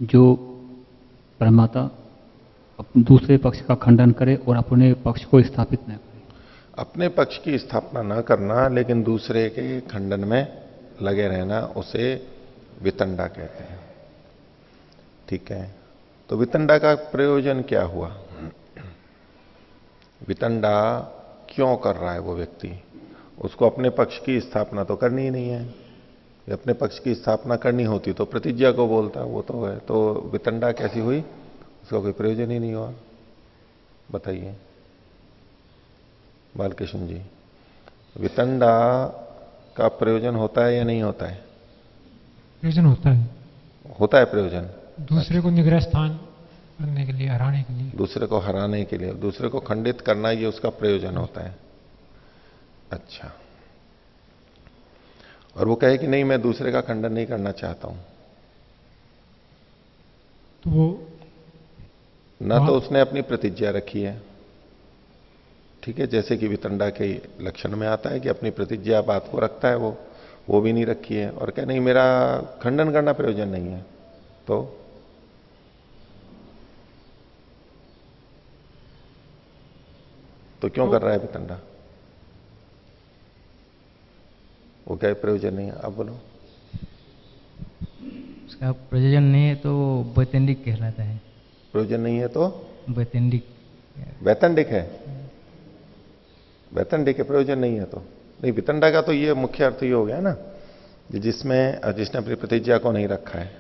जो प्रमाता दूसरे पक्ष का खंडन करे और अपने पक्ष को स्थापित न करे। अपने पक्ष की स्थापना न करना लेकिन दूसरे के खंडन में लगे रहना, उसे वितंडा कहते हैं। ठीक है, तो वितंडा का प्रयोजन क्या हुआ? वितंडा क्यों कर रहा है वो व्यक्ति? उसको अपने पक्ष की स्थापना तो करनी ही नहीं है। अपने पक्ष की स्थापना करनी होती तो प्रतिज्ञा को बोलता, वो तो है। तो वितंडा कैसी हुई? उसका कोई प्रयोजन ही नहीं हुआ। बताइए बालकृष्ण जी, वितंडा का प्रयोजन होता है या नहीं होता है? प्रयोजन होता है। होता है प्रयोजन, दूसरे को निग्रह स्थान करने के लिए, हराने के लिए। दूसरे को हराने के लिए, दूसरे को खंडित करना, ये उसका प्रयोजन होता है। अच्छा, और वो कहे कि नहीं मैं दूसरे का खंडन नहीं करना चाहता हूं, तो वो ना तो उसने अपनी प्रतिज्ञा रखी है। ठीक है, जैसे कि वितंडा के लक्षण में आता है कि अपनी प्रतिज्ञा बात को रखता है, वो भी नहीं रखी है, और कहे नहीं मेरा खंडन करना प्रयोजन नहीं है। तो क्यों कर रहा है वितंडा? वो क्या प्रयोजन नहीं है? आप बोलो। उसका प्रयोजन नहीं है तो वैतंडिक कहलाता है। प्रयोजन नहीं है तो वैतंडिक। वैतंडिक है, वैतंडिक है, प्रयोजन नहीं है तो नहीं। वितंडा का तो ये मुख्य अर्थ ये हो गया ना, जिसने अपनी प्रतिज्ञा को नहीं रखा है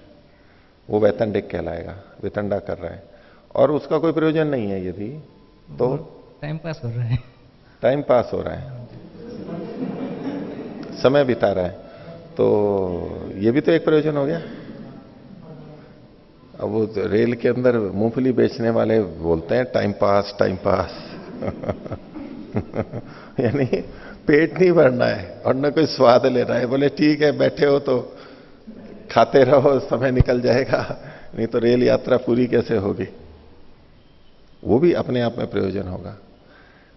वो वैतंडिक कहलाएगा, वितंडा कर रहा है। और उसका कोई प्रयोजन नहीं है यदि, तो टाइम पास हो रहा है। टाइम पास हो रहा है, समय बिता रहा है, तो ये भी तो एक प्रयोजन हो गया। अब वो रेल के अंदर मूंगफली बेचने वाले बोलते हैं टाइम पास, टाइम पास यानी पेट नहीं भरना है और न कोई स्वाद लेना है। बोले ठीक है बैठे हो तो खाते रहो, समय निकल जाएगा, नहीं तो रेल यात्रा पूरी कैसे होगी। वो भी अपने आप में प्रयोजन होगा।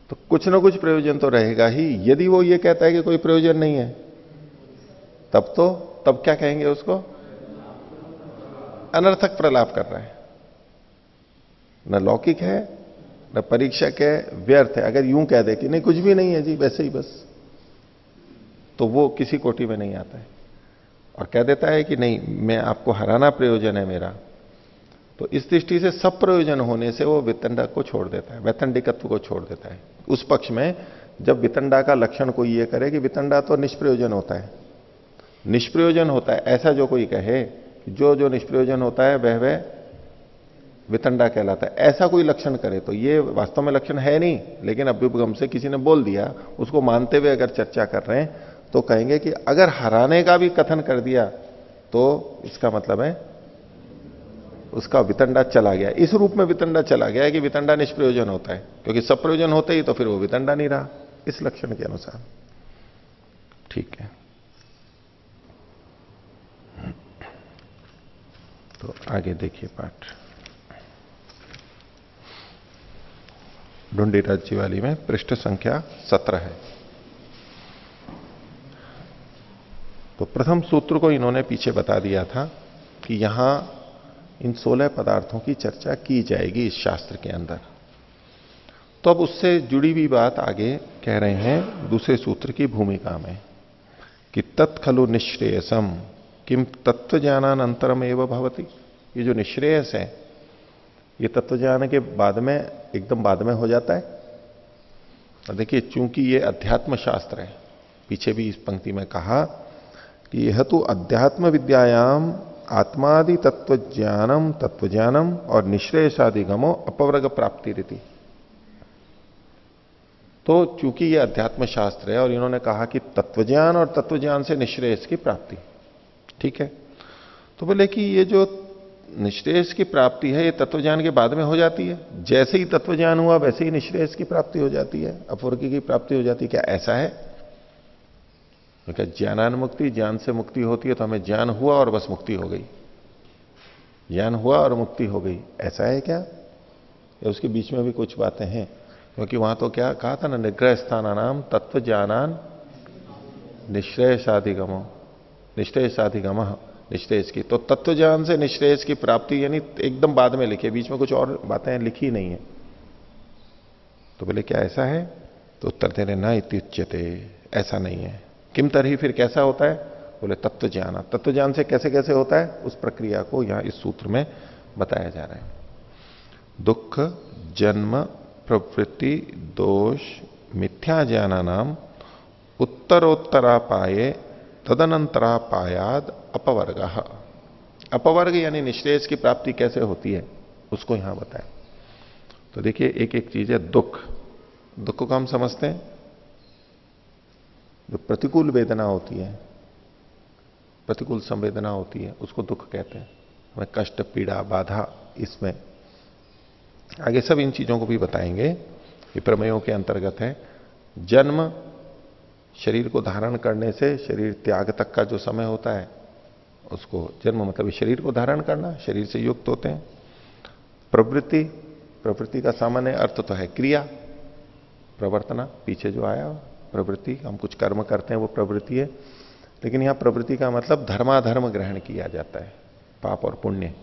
तो कुछ ना कुछ प्रयोजन तो रहेगा ही। यदि वो ये कहता है कि कोई प्रयोजन नहीं है, तब क्या कहेंगे उसको? अनर्थक प्रलाप कर रहा है, न लौकिक है न परीक्षक है, व्यर्थ है। अगर यूं कह दे कि नहीं कुछ भी नहीं है जी, वैसे ही बस, तो वो किसी कोटि में नहीं आता है। और कह देता है कि नहीं मैं आपको हराना प्रयोजन है मेरा, तो इस दृष्टि से सब प्रयोजन होने से वो वितंडा को छोड़ देता है, वैतंडिकत्व को छोड़ देता है। उस पक्ष में जब वितंडा का लक्षण कोई ये करे कि वितंडा तो निष्प्रयोजन होता है, निष्प्रयोजन होता है, ऐसा जो कोई कहे जो निष्प्रयोजन होता है वह वितंडा कहलाता है, ऐसा कोई लक्षण करे, तो ये वास्तव में लक्षण है नहीं, लेकिन अभ्युपगम से किसी ने बोल दिया, उसको मानते हुए अगर चर्चा कर रहे हैं तो कहेंगे कि अगर हराने का भी कथन कर दिया तो इसका मतलब है उसका वितंडा चला गया। इस रूप में वितंडा चला गया है कि वितंडा निष्प्रयोजन होता है, क्योंकि सब प्रयोजन होते ही तो फिर वो वितंडा नहीं रहा इस लक्षण के अनुसार। ठीक है, तो आगे देखिए पाठ ढूंढीराज जी वाली में पृष्ठ संख्या 17 है। तो प्रथम सूत्र को इन्होंने पीछे बता दिया था कि यहां इन 16 पदार्थों की चर्चा की जाएगी इस शास्त्र के अंदर। तो अब उससे जुड़ी हुई बात आगे कह रहे हैं दूसरे सूत्र की भूमिका में कि तत्खलु निश्रेयसम किम तत्वज्ञानान अंतरम एवं भवति। ये जो निश्रेयस है ये तत्वज्ञान के बाद में एकदम बाद में हो जाता है। और देखिए चूंकि ये अध्यात्म शास्त्र है, पीछे भी इस पंक्ति में कहा कि यह तो अध्यात्म विद्यायाम आत्मादि तत्वज्ञानम और निश्रेयसादिगमो अपवर्ग प्राप्ति रीति। तो चूंकि ये अध्यात्म शास्त्र है और इन्होंने कहा कि तत्वज्ञान और तत्वज्ञान से निश्रेयस की प्राप्ति, ठीक है, तो बोले कि ये जो निश्रेयस की प्राप्ति है ये तत्वज्ञान के बाद में हो जाती है। जैसे ही तत्वज्ञान हुआ वैसे ही निश्रेयस की प्राप्ति हो जाती है, अपवर्ग की प्राप्ति हो जाती है। क्या ऐसा है? क्या ज्ञानानुमुक्ति, ज्ञान से मुक्ति होती है तो हमें ज्ञान हुआ और बस मुक्ति हो गई, ज्ञान हुआ और मुक्ति हो गई, ऐसा है क्या? या उसके बीच में भी कुछ बातें हैं? क्योंकि वहां तो क्या कहा था ना, निग्रह स्थानानाम तत्व ज्ञानान निश्रेयसाधिगमो, निश्रेयसाधिगम निश्रेयस की। तो तत्व ज्ञान से निश्रेयस की प्राप्ति यानी एकदम बाद में लिखे, बीच में कुछ और बातें लिखी नहीं है। तो बोले क्या ऐसा है? तो उत्तर दे रहे न इत्युच्यते, ऐसा नहीं है। किम तरही, फिर कैसा होता है? बोले तत्व ज्ञान। तत्व ज्ञान से कैसे कैसे होता है उस प्रक्रिया को यहां इस सूत्र में बताया जा रहा है। दुख जन्म प्रवृत्ति दोष मिथ्या ज्ञानानाम उत्तरोत्तरापाये तदनंतरापायाद अपवर्ग। अपवर्ग यानी निश्रेयस की प्राप्ति कैसे होती है उसको यहां बताएं। तो देखिए एक एक चीज है दुख। दुख को हम समझते हैं जो प्रतिकूल वेदना होती है, प्रतिकूल संवेदना होती है उसको दुख कहते हैं। हमें कष्ट पीड़ा बाधा, इसमें आगे सब इन चीजों को भी बताएंगे। ये प्रमेयों के अंतर्गत है। जन्म, शरीर को धारण करने से शरीर त्याग तक का जो समय होता है उसको जन्म मतलब शरीर को धारण करना, शरीर से युक्त होते हैं। प्रवृत्ति, प्रवृत्ति का सामान्य अर्थ तो है क्रिया, प्रवर्तना, पीछे जो आया प्रवृत्ति, हम कुछ कर्म करते हैं वो प्रवृत्ति है। लेकिन यहां प्रवृत्ति का मतलब धर्माधर्म ग्रहण किया जाता है, पाप और पुण्य।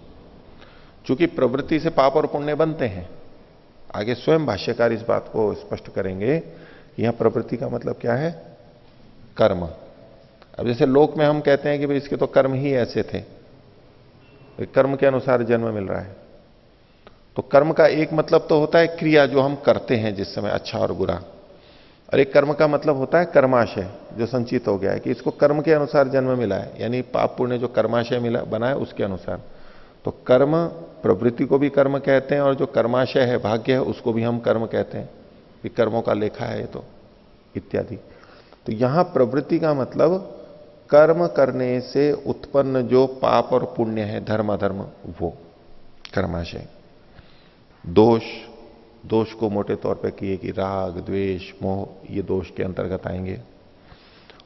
चूंकि प्रवृत्ति से पाप और पुण्य बनते हैं, आगे स्वयं भाष्यकार इस बात को स्पष्ट करेंगे। यहां प्रवृत्ति का मतलब क्या है? कर्म। अब जैसे लोक में हम कहते हैं कि भाई इसके तो कर्म ही ऐसे थे, कर्म के अनुसार जन्म मिल रहा है। तो कर्म का एक मतलब तो होता है क्रिया जो हम करते हैं जिस समय, अच्छा और बुरा, और एक कर्म का मतलब होता है कर्माशय जो संचित हो गया है कि इसको कर्म के अनुसार जन्म मिला है, यानी पाप पुण्य जो कर्माशय मिला बना है उसके अनुसार। तो कर्म, प्रवृत्ति को भी कर्म कहते हैं और जो कर्माशय है, भाग्य है, उसको भी हम कर्म कहते हैं कि कर्मों का लेखा है तो इत्यादि। तो यहां प्रवृत्ति का मतलब कर्म करने से उत्पन्न जो पाप और पुण्य है, धर्म अधर्म, वो कर्माशय। दोष, दोष को मोटे तौर पे किए कि राग द्वेष मोह, ये दोष के अंतर्गत आएंगे।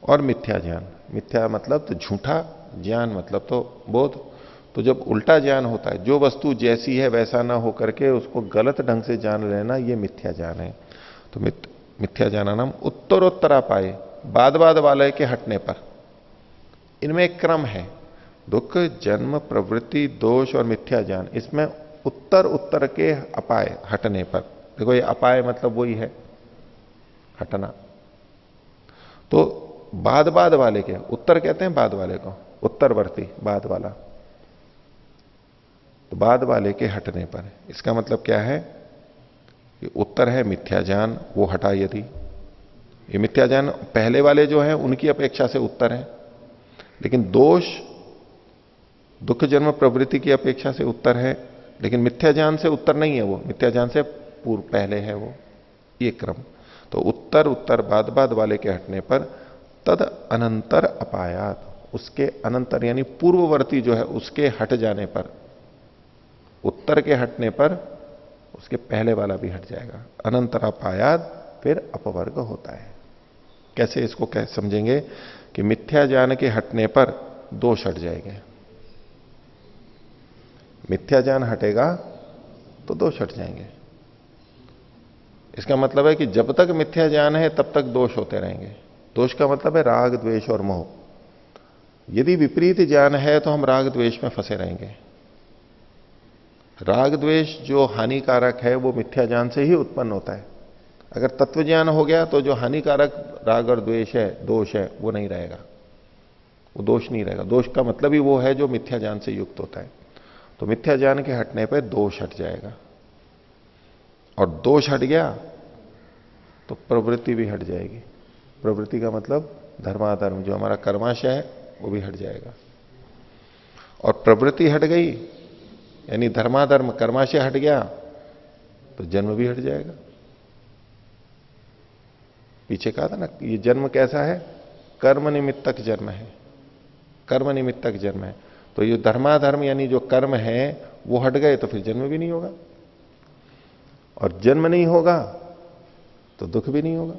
और मिथ्या ज्ञान, मिथ्या मतलब तो झूठा, ज्ञान मतलब तो बोध। तो जब उल्टा ज्ञान होता है, जो वस्तु जैसी है वैसा ना हो करके उसको गलत ढंग से जान लेना, ये मिथ्या ज्ञान है। तो मिथ्या ज्ञान नाम उत्तरोत्तरा पाए, बाद बाद वाले के हटने पर। इनमें एक क्रम है, दुख जन्म प्रवृत्ति दोष और मिथ्या ज्ञान, इसमें उत्तर उत्तर के अपाय हटने पर। देखो ये अपाय मतलब वही है हटना। तो बाद बाद वाले के, उत्तर कहते हैं बाद वाले को, उत्तरवर्ती बाद वाला, तो बाद वाले के हटने पर। इसका मतलब क्या है कि उत्तर है मिथ्या ज्ञान, वो हटा यदि, ये मिथ्या ज्ञान पहले वाले जो है उनकी अपेक्षा से उत्तर है। लेकिन दोष दुख जन्म प्रवृत्ति की अपेक्षा से उत्तर है, लेकिन मिथ्या ज्ञान से उत्तर नहीं है, वो मिथ्या ज्ञान से पूर्व पहले है वो, ये क्रम। तो उत्तर उत्तर बाद बाद वाले के हटने पर तद अनंतर अपायात, उसके अनंतर यानी पूर्ववर्ती जो है उसके हट जाने पर, उत्तर के हटने पर उसके पहले वाला भी हट जाएगा। अनंतर अपायात फिर अपवर्ग होता है। कैसे इसको कैसे समझेंगे कि मिथ्या ज्ञान के हटने पर दोष हट जाएंगे। मिथ्या ज्ञान हटेगा तो दोष हट जाएंगे। इसका मतलब है कि जब तक मिथ्या ज्ञान है तब तक दोष होते रहेंगे। दोष का मतलब है राग द्वेष और मोह। यदि विपरीत ज्ञान है तो हम राग द्वेष में फंसे रहेंगे। राग द्वेष जो हानिकारक है वो मिथ्या ज्ञान से ही उत्पन्न होता है। अगर तत्व ज्ञान हो गया तो जो हानिकारक राग और द्वेष है, दोष है, वो नहीं रहेगा, वो दोष नहीं रहेगा। दोष का मतलब ही वो है जो मिथ्या ज्ञान से युक्त होता है। तो मिथ्या ज्ञान के हटने पर दोष हट जाएगा, और दोष हट गया तो प्रवृत्ति भी हट जाएगी। प्रवृत्ति का मतलब धर्माधर्म, जो हमारा कर्माशय है वो भी हट जाएगा। और प्रवृत्ति हट गई यानी धर्माधर्म कर्माशय हट गया तो जन्म भी हट जाएगा। पीछे कहा था ना, ये जन्म कैसा है? कर्म निमित्तक जन्म है, कर्म निमित्तक जन्म है। तो ये धर्माधर्म यानी जो कर्म है वो हट गए तो फिर जन्म भी नहीं होगा, और जन्म नहीं होगा तो दुख भी नहीं होगा।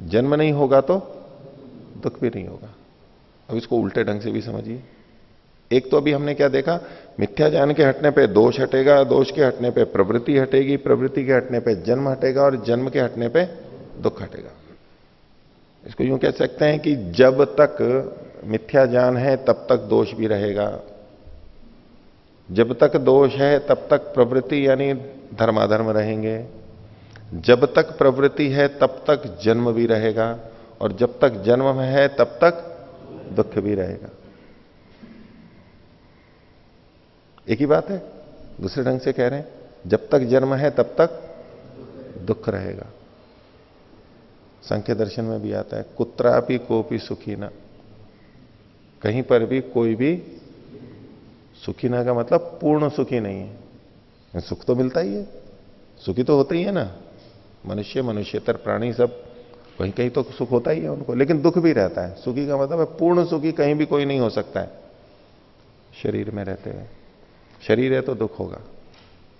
जन्म नहीं होगा तो दुख भी नहीं होगा। अब इसको उल्टे ढंग से भी समझिए। एक तो अभी हमने क्या देखा, मिथ्या ज्ञान के हटने पे दोष हटेगा, दोष के हटने पे प्रवृत्ति हटेगी, प्रवृत्ति के हटने पे जन्म हटेगा, और जन्म के हटने पे दुख हटेगा। इसको यूं कह सकते हैं कि जब तक मिथ्या ज्ञान है तब तक दोष भी रहेगा, जब तक दोष है तब तक प्रवृत्ति यानी धर्माधर्म रहेंगे, जब तक प्रवृत्ति है तब तक जन्म भी रहेगा, और जब तक जन्म है तब तक दुख भी रहेगा। एक ही बात है, दूसरे ढंग से कह रहे हैं, जब तक जन्म है तब तक दुख रहेगा। सांख्य दर्शन में भी आता है, कुत्रापि कोपि सुखी न, कहीं पर भी कोई भी सुखी ना का मतलब पूर्ण सुखी नहीं है। सुख तो मिलता ही है, सुखी तो होते ही है ना, मनुष्य मनुष्यतर प्राणी सब कहीं कहीं तो सुख होता ही है उनको, लेकिन दुख भी रहता है। सुखी का मतलब है पूर्ण सुखी कहीं भी कोई नहीं हो सकता है शरीर में रहते हुए। शरीर है तो दुख होगा।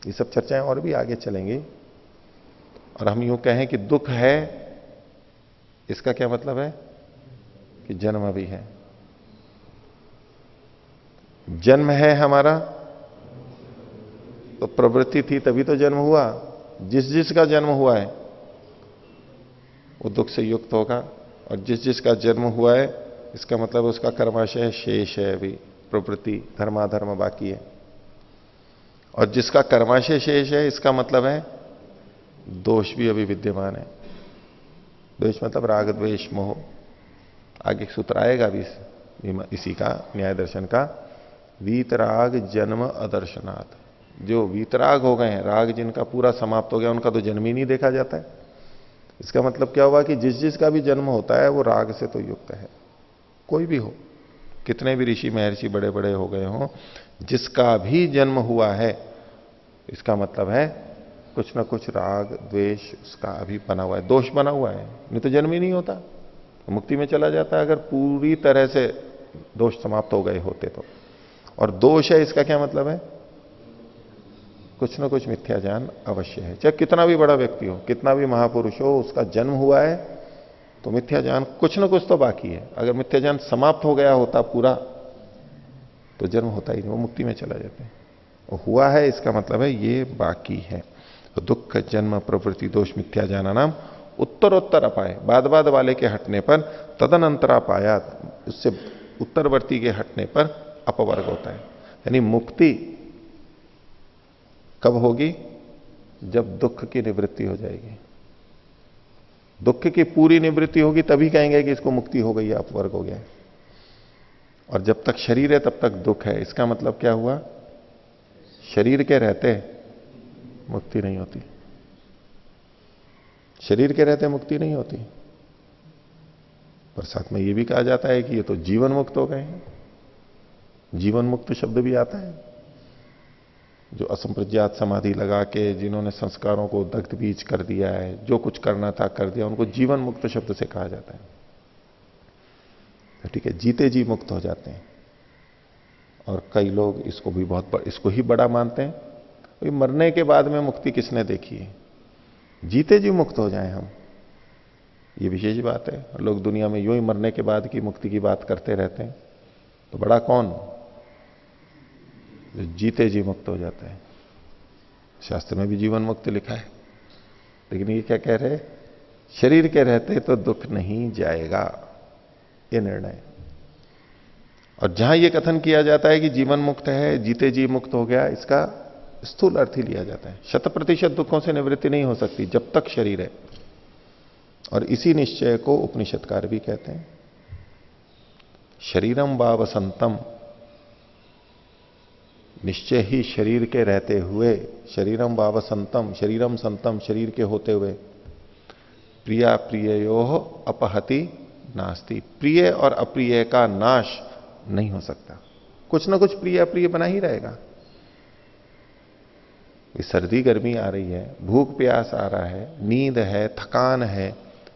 ये सब चर्चाएं और भी आगे चलेंगी। और हम यूं कहें कि दुख है, इसका क्या मतलब है कि जन्म भी है। जन्म है हमारा तो प्रवृत्ति थी तभी तो जन्म हुआ। जिस जिसका जन्म हुआ है वो दुख से युक्त होगा, और जिस जिसका जन्म हुआ है इसका मतलब उसका कर्माशय शेष है, अभी प्रवृत्ति धर्माधर्म बाकी है। और जिसका कर्माशय शेष है इसका मतलब है दोष भी अभी विद्यमान है। द्वेष मतलब राग द्वेष मोह। आगे सूत्र आएगा भी इसी का, न्याय दर्शन का, वीतराग जन्म अदर्शनात्। जो वीतराग हो गए हैं, राग जिनका पूरा समाप्त हो गया, उनका तो जन्म ही नहीं देखा जाता है। इसका मतलब क्या हुआ कि जिस जिसका भी जन्म होता है वो राग से तो युक्त है, कोई भी हो, कितने भी ऋषि महर्षि बड़े बड़े हो गए हों, जिसका भी जन्म हुआ है इसका मतलब है कुछ ना कुछ राग द्वेष उसका अभी बना हुआ है, दोष बना हुआ है, नहीं तो जन्म ही नहीं होता, तो मुक्ति में चला जाता है अगर पूरी तरह से दोष समाप्त हो गए होते तो। और दोष है इसका क्या मतलब है, कुछ ना कुछ मिथ्या ज्ञान अवश्य है। चाहे कितना भी बड़ा व्यक्ति हो, कितना भी महापुरुष हो, उसका जन्म हुआ है तो मिथ्या ज्ञान कुछ ना कुछ तो बाकी है। अगर मिथ्या ज्ञान समाप्त हो गया होता पूरा तो जन्म होता ही नहीं, वो मुक्ति में चला जाते हैं। वो हुआ है इसका मतलब है ये बाकी है। तो दुख जन्म प्रवृत्ति दोष मिथ्या ज्ञान नाम उत्तरोत्तर अपाय, बाद बाद वाले के हटने पर तदनंतर अपायात, उससे उत्तरवर्ती के हटने पर अपवर्ग होता है। यानी मुक्ति कब होगी, जब दुख की निवृत्ति हो जाएगी। दुख की पूरी निवृत्ति होगी तभी कहेंगे कि इसको मुक्ति हो गई है, अपवर्ग हो गया है। और जब तक शरीर है तब तक दुख है। इसका मतलब क्या हुआ, शरीर के रहते मुक्ति नहीं होती, शरीर के रहते मुक्ति नहीं होती। पर साथ में यह भी कहा जाता है कि ये तो जीवन मुक्त हो गए हैं। जीवन मुक्त शब्द भी आता है, जो असंप्रज्ञात समाधि लगा के जिन्होंने संस्कारों को दग्ध बीज कर दिया है, जो कुछ करना था कर दिया, उनको जीवन मुक्त शब्द से कहा जाता है। तो ठीक है, जीते जी मुक्त हो जाते हैं। और कई लोग इसको भी इसको ही बड़ा मानते हैं। तो मरने के बाद में मुक्ति किसने देखी है, जीते जी मुक्त हो जाएं हम, ये विशेष बात है। लोग दुनिया में यूं ही मरने के बाद की मुक्ति की बात करते रहते हैं। तो बड़ा कौन, जो जीते जी मुक्त हो जाता है। शास्त्र में भी जीवन मुक्त लिखा है, लेकिन ये क्या कह रहे, शरीर के रहते तो दुख नहीं जाएगा, ये निर्णय। और जहां यह कथन किया जाता है कि जीवन मुक्त है, जीते जी मुक्त हो गया, इसका स्थूल अर्थ ही लिया जाता है। 100% दुखों से निवृत्ति नहीं हो सकती जब तक शरीर है। और इसी निश्चय को उपनिषदकार भी कहते हैं। शरीरम वा वसंतम, निश्चय ही शरीर के रहते हुए, शरीरम वा वसंतम, शरीरम संतम, शरीर के होते हुए, प्रिया प्रिययोः अपहति नास्ति, प्रिय और अप्रिय का नाश नहीं हो सकता। कुछ ना कुछ प्रिय अप्रिय बना ही रहेगा। सर्दी गर्मी आ रही है, भूख प्यास आ रहा है, नींद है, थकान है,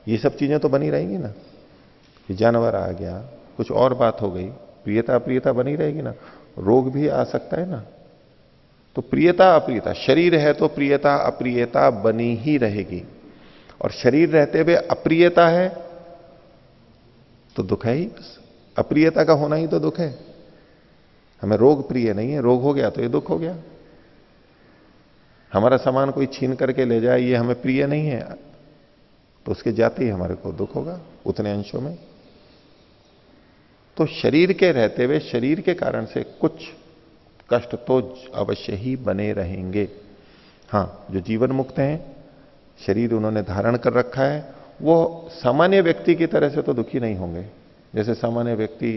ये सब चीजें तो बनी रहेंगी ना। ये जानवर आ गया, कुछ और बात हो गई, प्रियता अप्रियता बनी रहेगी ना। रोग भी आ सकता है ना। तो प्रियता अप्रियता, शरीर है तो प्रियता अप्रियता बनी ही रहेगी। और शरीर रहते हुए अप्रियता है तो दुख है ही। बस अप्रियता का होना ही तो दुख है। हमें रोग प्रिय नहीं है, रोग हो गया तो ये दुख हो गया। हमारा सामान कोई छीन करके ले जाए, ये हमें प्रिय नहीं है, तो उसके जाते ही हमारे को दुख होगा उतने अंशों में। तो शरीर के रहते हुए, शरीर के कारण से कुछ कष्ट तो अवश्य ही बने रहेंगे। हां, जो जीवन मुक्त हैं, शरीर उन्होंने धारण कर रखा है, वो सामान्य व्यक्ति की तरह से तो दुखी नहीं होंगे। जैसे सामान्य व्यक्ति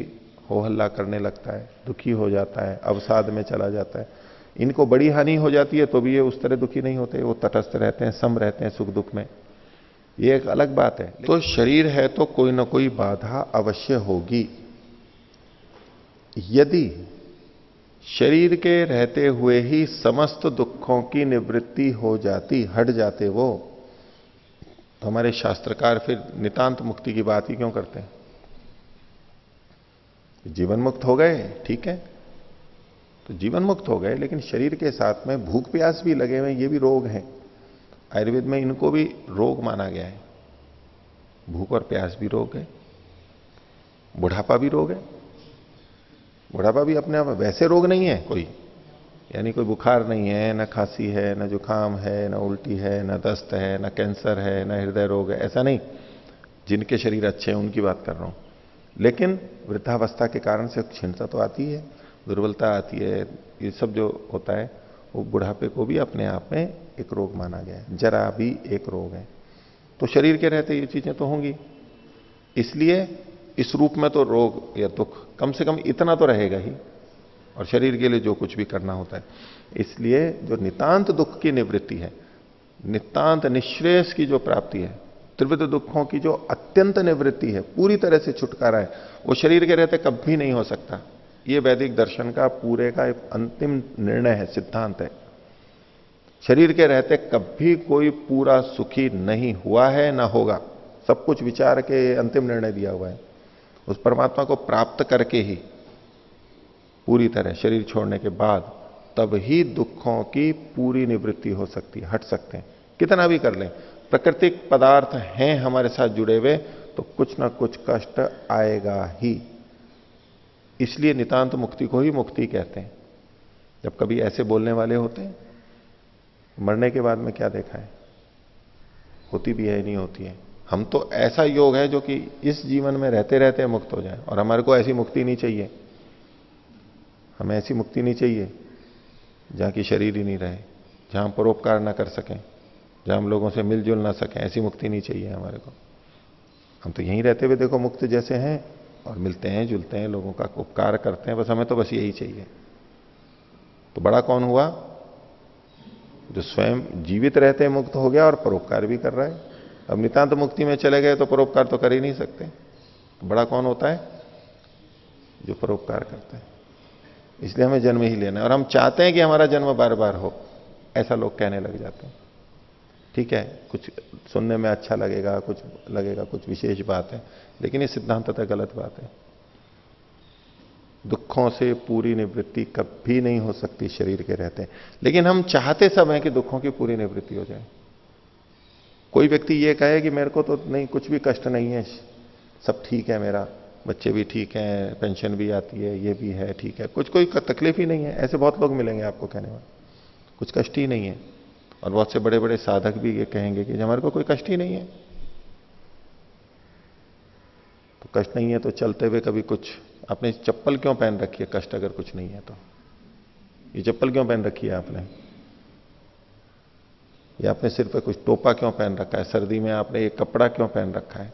हो हल्ला करने लगता है, दुखी हो जाता है, अवसाद में चला जाता है, इनको बड़ी हानि हो जाती है तो भी ये उस तरह दुखी नहीं होते। वो तटस्थ रहते हैं, सम रहते हैं सुख दुख में। ये एक अलग बात है। तो शरीर है तो कोई ना कोई बाधा अवश्य होगी। यदि शरीर के रहते हुए ही समस्त दुखों की निवृत्ति हो जाती, हट जाते वो, तो हमारे शास्त्रकार फिर नितांत मुक्ति की बात ही क्यों करते हैं? जीवन मुक्त हो गए, ठीक है, तो जीवन मुक्त हो गए, लेकिन शरीर के साथ में भूख प्यास भी लगे हुए, ये भी रोग हैं। आयुर्वेद में इनको भी रोग माना गया है। भूख और प्यास भी रोग है, बुढ़ापा भी रोग है। बुढ़ापा भी अपने आप वैसे रोग नहीं है कोई, यानी कोई बुखार नहीं है, ना खांसी है, ना जुकाम है, ना उल्टी है, ना दस्त है, ना कैंसर है, ना हृदय रोग है, ऐसा नहीं। जिनके शरीर अच्छे हैं उनकी बात कर रहा हूं। लेकिन वृद्धावस्था के कारण से क्षीणता तो आती है, दुर्बलता आती है, ये सब जो होता है वो बुढ़ापे को भी अपने आप में एक रोग माना गया है। जरा भी एक रोग है। तो शरीर के रहते ये चीजें तो होंगी, इसलिए इस रूप में तो रोग या दुख कम से कम इतना तो रहेगा ही। और शरीर के लिए जो कुछ भी करना होता है, इसलिए जो नितांत दुख की निवृत्ति है, नितांत निश्रेयस की जो प्राप्ति है, त्रिविध दुखों की जो अत्यंत निवृत्ति है, पूरी तरह से छुटकारा है, वो शरीर के रहते कभी नहीं हो सकता। ये वैदिक दर्शन का पूरे का एक अंतिम निर्णय है, सिद्धांत है। शरीर के रहते कभी कोई पूरा सुखी नहीं हुआ है, ना होगा। सब कुछ विचार के अंतिम निर्णय दिया हुआ है। उस परमात्मा को प्राप्त करके ही पूरी तरह शरीर छोड़ने के बाद तब ही दुखों की पूरी निवृत्ति हो सकती है, हट सकते हैं। कितना भी कर लें, प्राकृतिक पदार्थ हैं हमारे साथ जुड़े हुए, तो कुछ ना कुछ कष्ट आएगा ही। इसलिए नितांत मुक्ति को ही मुक्ति कहते हैं। जब कभी ऐसे बोलने वाले होते हैं, मरने के बाद में क्या देखा है, होती भी है नहीं होती है। हम तो ऐसा योग है जो कि इस जीवन में रहते रहते मुक्त हो जाए, और हमारे को ऐसी मुक्ति नहीं चाहिए। हमें ऐसी मुक्ति नहीं चाहिए जहां की शरीर ही नहीं रहे, जहां हम परोपकार ना कर सकें, जहां हम लोगों से मिलजुल ना सकें, ऐसी मुक्ति नहीं चाहिए हमारे को। हम तो यहीं रहते हुए देखो मुक्त जैसे हैं, और मिलते हैं, जुलते हैं, लोगों का उपकार करते हैं, बस हमें तो बस यही चाहिए। तो बड़ा कौन हुआ? जो स्वयं जीवित रहते मुक्त हो गया और परोपकार भी कर रहा है। अब नितांत मुक्ति में चले गए तो परोपकार तो कर ही नहीं सकते। तो बड़ा कौन होता है? जो परोपकार करता है। इसलिए हमें जन्म ही लेना है, और हम चाहते हैं कि हमारा जन्म बार बार हो, ऐसा लोग कहने लग जाते हैं। ठीक है, कुछ सुनने में अच्छा लगेगा, कुछ विशेष बात है, लेकिन ये सिद्धांततः गलत बात है। दुखों से पूरी निवृत्ति कभी नहीं हो सकती शरीर के रहते, लेकिन हम चाहते सब हैं कि दुखों की पूरी निवृत्ति हो जाए। कोई व्यक्ति ये कहे कि मेरे को तो नहीं, कुछ भी कष्ट नहीं है, सब ठीक है, मेरा बच्चे भी ठीक हैं, पेंशन भी आती है, ये भी है, ठीक है, कुछ कोई तकलीफ ही नहीं है, ऐसे बहुत लोग मिलेंगे आपको कहने वाले, कुछ कष्ट ही नहीं है। और बहुत से बड़े बड़े साधक भी ये कहेंगे कि हमारे को कोई कष्ट ही नहीं है। तो कष्ट नहीं है तो चलते हुए कभी कुछ आपने चप्पल क्यों पहन रखी है? कष्ट अगर कुछ नहीं है तो ये चप्पल क्यों पहन रखी है आपने? या आपने सिर पे कुछ टोपा क्यों पहन रखा है? सर्दी में आपने ये कपड़ा क्यों पहन रखा है?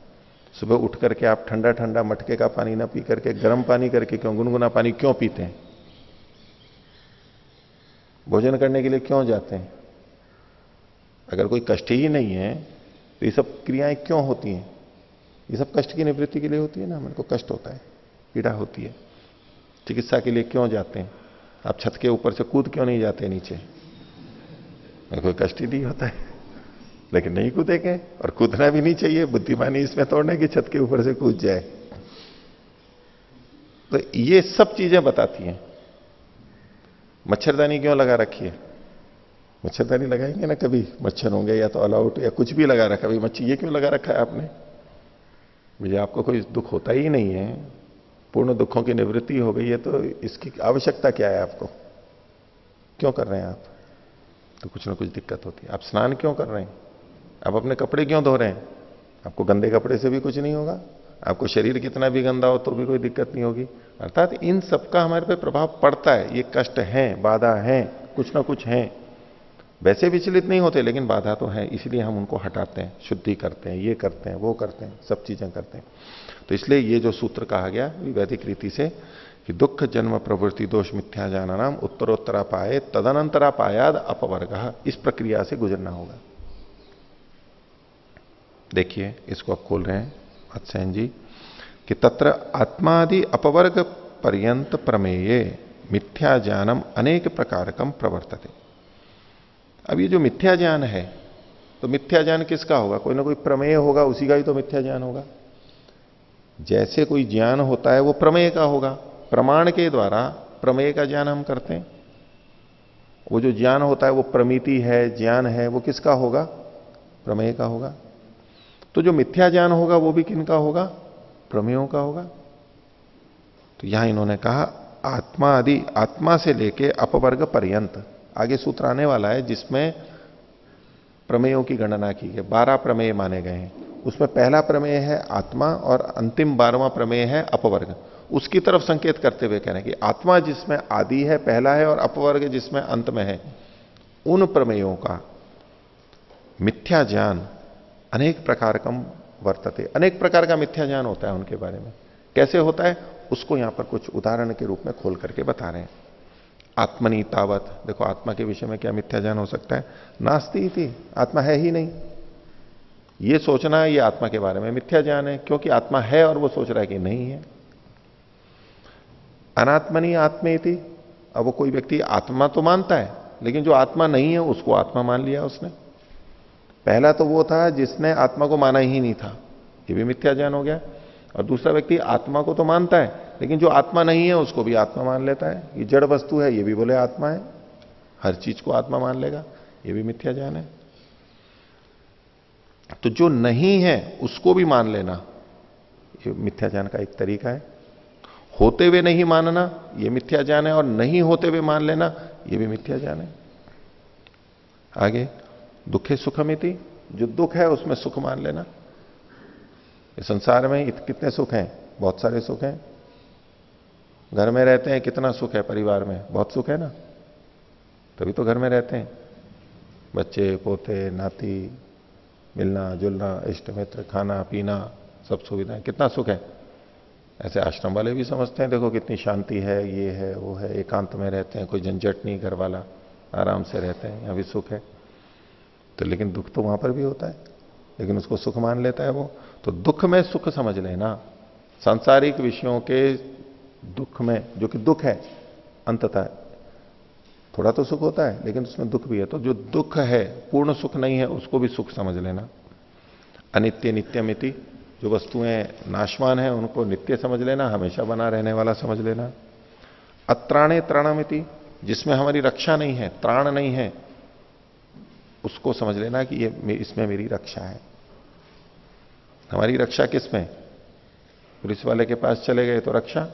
सुबह उठ करके आप ठंडा ठंडा मटके का पानी ना पी करके गर्म पानी करके क्यों, गुनगुना पानी क्यों पीते हैं? भोजन करने के लिए क्यों जाते हैं? अगर कोई कष्ट ही नहीं है तो ये सब क्रियाएं क्यों होती हैं? ये सब कष्ट की निवृत्ति के लिए होती है ना। मन को कष्ट होता है, पीड़ा होती है। चिकित्सा के लिए क्यों जाते हैं? आप छत के ऊपर से कूद क्यों नहीं जाते नीचे? कोई कष्ट ही नहीं होता है, लेकिन नहीं कूदेंगे, और कूदना भी नहीं चाहिए। बुद्धिमानी इसमें तोड़ने की छत के ऊपर से कूद जाए। तो ये सब चीजें बताती हैं। मच्छरदानी क्यों लगा रखी है? मच्छरदानी लगाएंगे ना कभी, मच्छर होंगे या तो ऑल आउट या कुछ भी लगा रखा। भाई मच्छर ये क्यों लगा रखा है आपने? मुझे आपको कोई दुख होता ही नहीं है, पूर्ण दुखों की निवृत्ति हो गई है, तो इसकी आवश्यकता क्या है आपको? क्यों कर रहे हैं आप? तो कुछ ना कुछ दिक्कत होती है। आप स्नान क्यों कर रहे हैं? आप अपने कपड़े क्यों धो रहे हैं? आपको गंदे कपड़े से भी कुछ नहीं होगा, आपको शरीर कितना भी गंदा हो तो भी कोई दिक्कत नहीं होगी। अर्थात इन सबका हमारे पे प्रभाव पड़ता है। ये कष्ट हैं, बाधा हैं, कुछ ना कुछ हैं। वैसे विचलित नहीं होते, लेकिन बाधा तो है, इसलिए हम उनको हटाते हैं, शुद्धि करते हैं, ये करते हैं, वो करते हैं, सब चीजें करते हैं। तो इसलिए ये जो सूत्र कहा गया वैदिक रीति से कि दुख जन्म प्रवृत्ति दोष मिथ्या जाना नाम उत्तरोत्तरा पाए तदनंतरा पायाद अपवर्ग, इस प्रक्रिया से गुजरना होगा। देखिए इसको आप खोल रहे हैं अत्सैन जी कि तत्र आत्मादि अपवर्ग पर्यंत प्रमेये मिथ्या ज्ञानम अनेक प्रकारकम प्रवर्तते। अब ये जो मिथ्या ज्ञान है, तो मिथ्या ज्ञान किसका होगा? कोई ना कोई प्रमेय होगा, उसी का ही तो मिथ्या ज्ञान होगा। जैसे कोई ज्ञान होता है वो प्रमेय का होगा, प्रमाण के द्वारा प्रमेय का ज्ञान हम करते हैं। वो जो ज्ञान होता है वो प्रमिति है, ज्ञान है, वो किसका होगा? प्रमेय का होगा। तो जो मिथ्या ज्ञान होगा वो भी किनका होगा? प्रमेयों का होगा। तो यहां इन्होंने कहा आत्मा आदि, आत्मा से लेके अपवर्ग पर्यंत, आगे सूत्र आने वाला है जिसमें प्रमेयों की गणना की है। 12 प्रमेय माने गए हैं, उसमें पहला प्रमेय है आत्मा और अंतिम 12वां प्रमेय है अपवर्ग। उसकी तरफ संकेत करते हुए कह रहे हैं कि आत्मा जिसमें आदि है पहला है और अपवर्ग जिसमें अंत में है, उन प्रमेयों का मिथ्या ज्ञान अनेक प्रकार का वर्तते, अनेक प्रकार का मिथ्या ज्ञान होता है उनके बारे में। कैसे होता है उसको यहां पर कुछ उदाहरण के रूप में खोल करके बता रहे हैं। आत्मनि तावत, देखो आत्मा के विषय में क्या मिथ्या ज्ञान हो सकता है? नास्ति थी, आत्मा है ही नहीं, ये सोचना है, ये आत्मा के बारे में मिथ्या ज्ञान है, क्योंकि आत्मा है और वो सोच रहा है कि नहीं है। अनात्मनि आत्मेति, अब वो कोई व्यक्ति आत्मा तो मानता है लेकिन जो आत्मा नहीं है उसको आत्मा मान लिया उसने। पहला तो वो था जिसने आत्मा को माना ही नहीं था, ये भी मिथ्या ज्ञान हो गया। और दूसरा व्यक्ति आत्मा को तो मानता है लेकिन जो आत्मा नहीं है उसको भी आत्मा मान लेता है। ये जड़ वस्तु है, ये भी बोले आत्मा है, हर चीज को आत्मा मान लेगा, ये भी मिथ्या ज्ञान है। तो जो नहीं है उसको भी मान लेना, ये मिथ्या ज्ञान का एक तरीका है। होते हुए नहीं मानना, ये मिथ्या ज्ञान है, और नहीं होते हुए मान लेना, ये भी मिथ्या ज्ञान है। आगे दुखे सुखमिति, जो दुख है उसमें सुख मान लेना। इस संसार में कितने सुख हैं? बहुत सारे सुख हैं। घर में रहते हैं, कितना सुख है? परिवार में बहुत सुख है ना, तभी तो घर में रहते हैं। बच्चे, पोते, नाती, मिलना जुलना, इष्ट मित्र, खाना पीना, सब सुविधाएं, कितना सुख है। ऐसे आश्रम वाले भी समझते हैं, देखो कितनी शांति है, ये है वो है, एकांत में रहते हैं, कोई झंझट नहीं, घर वाला आराम से रहते हैं, यहां भी सुख है। तो लेकिन दुख तो वहां पर भी होता है, लेकिन उसको सुख मान लेता है वो। तो दुख में सुख समझ लेना, सांसारिक विषयों के दुख में, जो कि दुख है अंततः, थोड़ा तो सुख होता है लेकिन उसमें दुख भी है। तो जो दुख है पूर्ण सुख नहीं है उसको भी सुख समझ लेना। अनित्य नित्यमिति, जो वस्तुएं नाशवान है उनको नित्य समझ लेना, हमेशा बना रहने वाला समझ लेना। अत्राणे त्राणमिति, जिसमें हमारी रक्षा नहीं है, त्राण नहीं है, उसको समझ लेना कि ये इसमें मेरी रक्षा है। हमारी रक्षा किसमें? पुलिस वाले के पास चले गए तो रक्षा,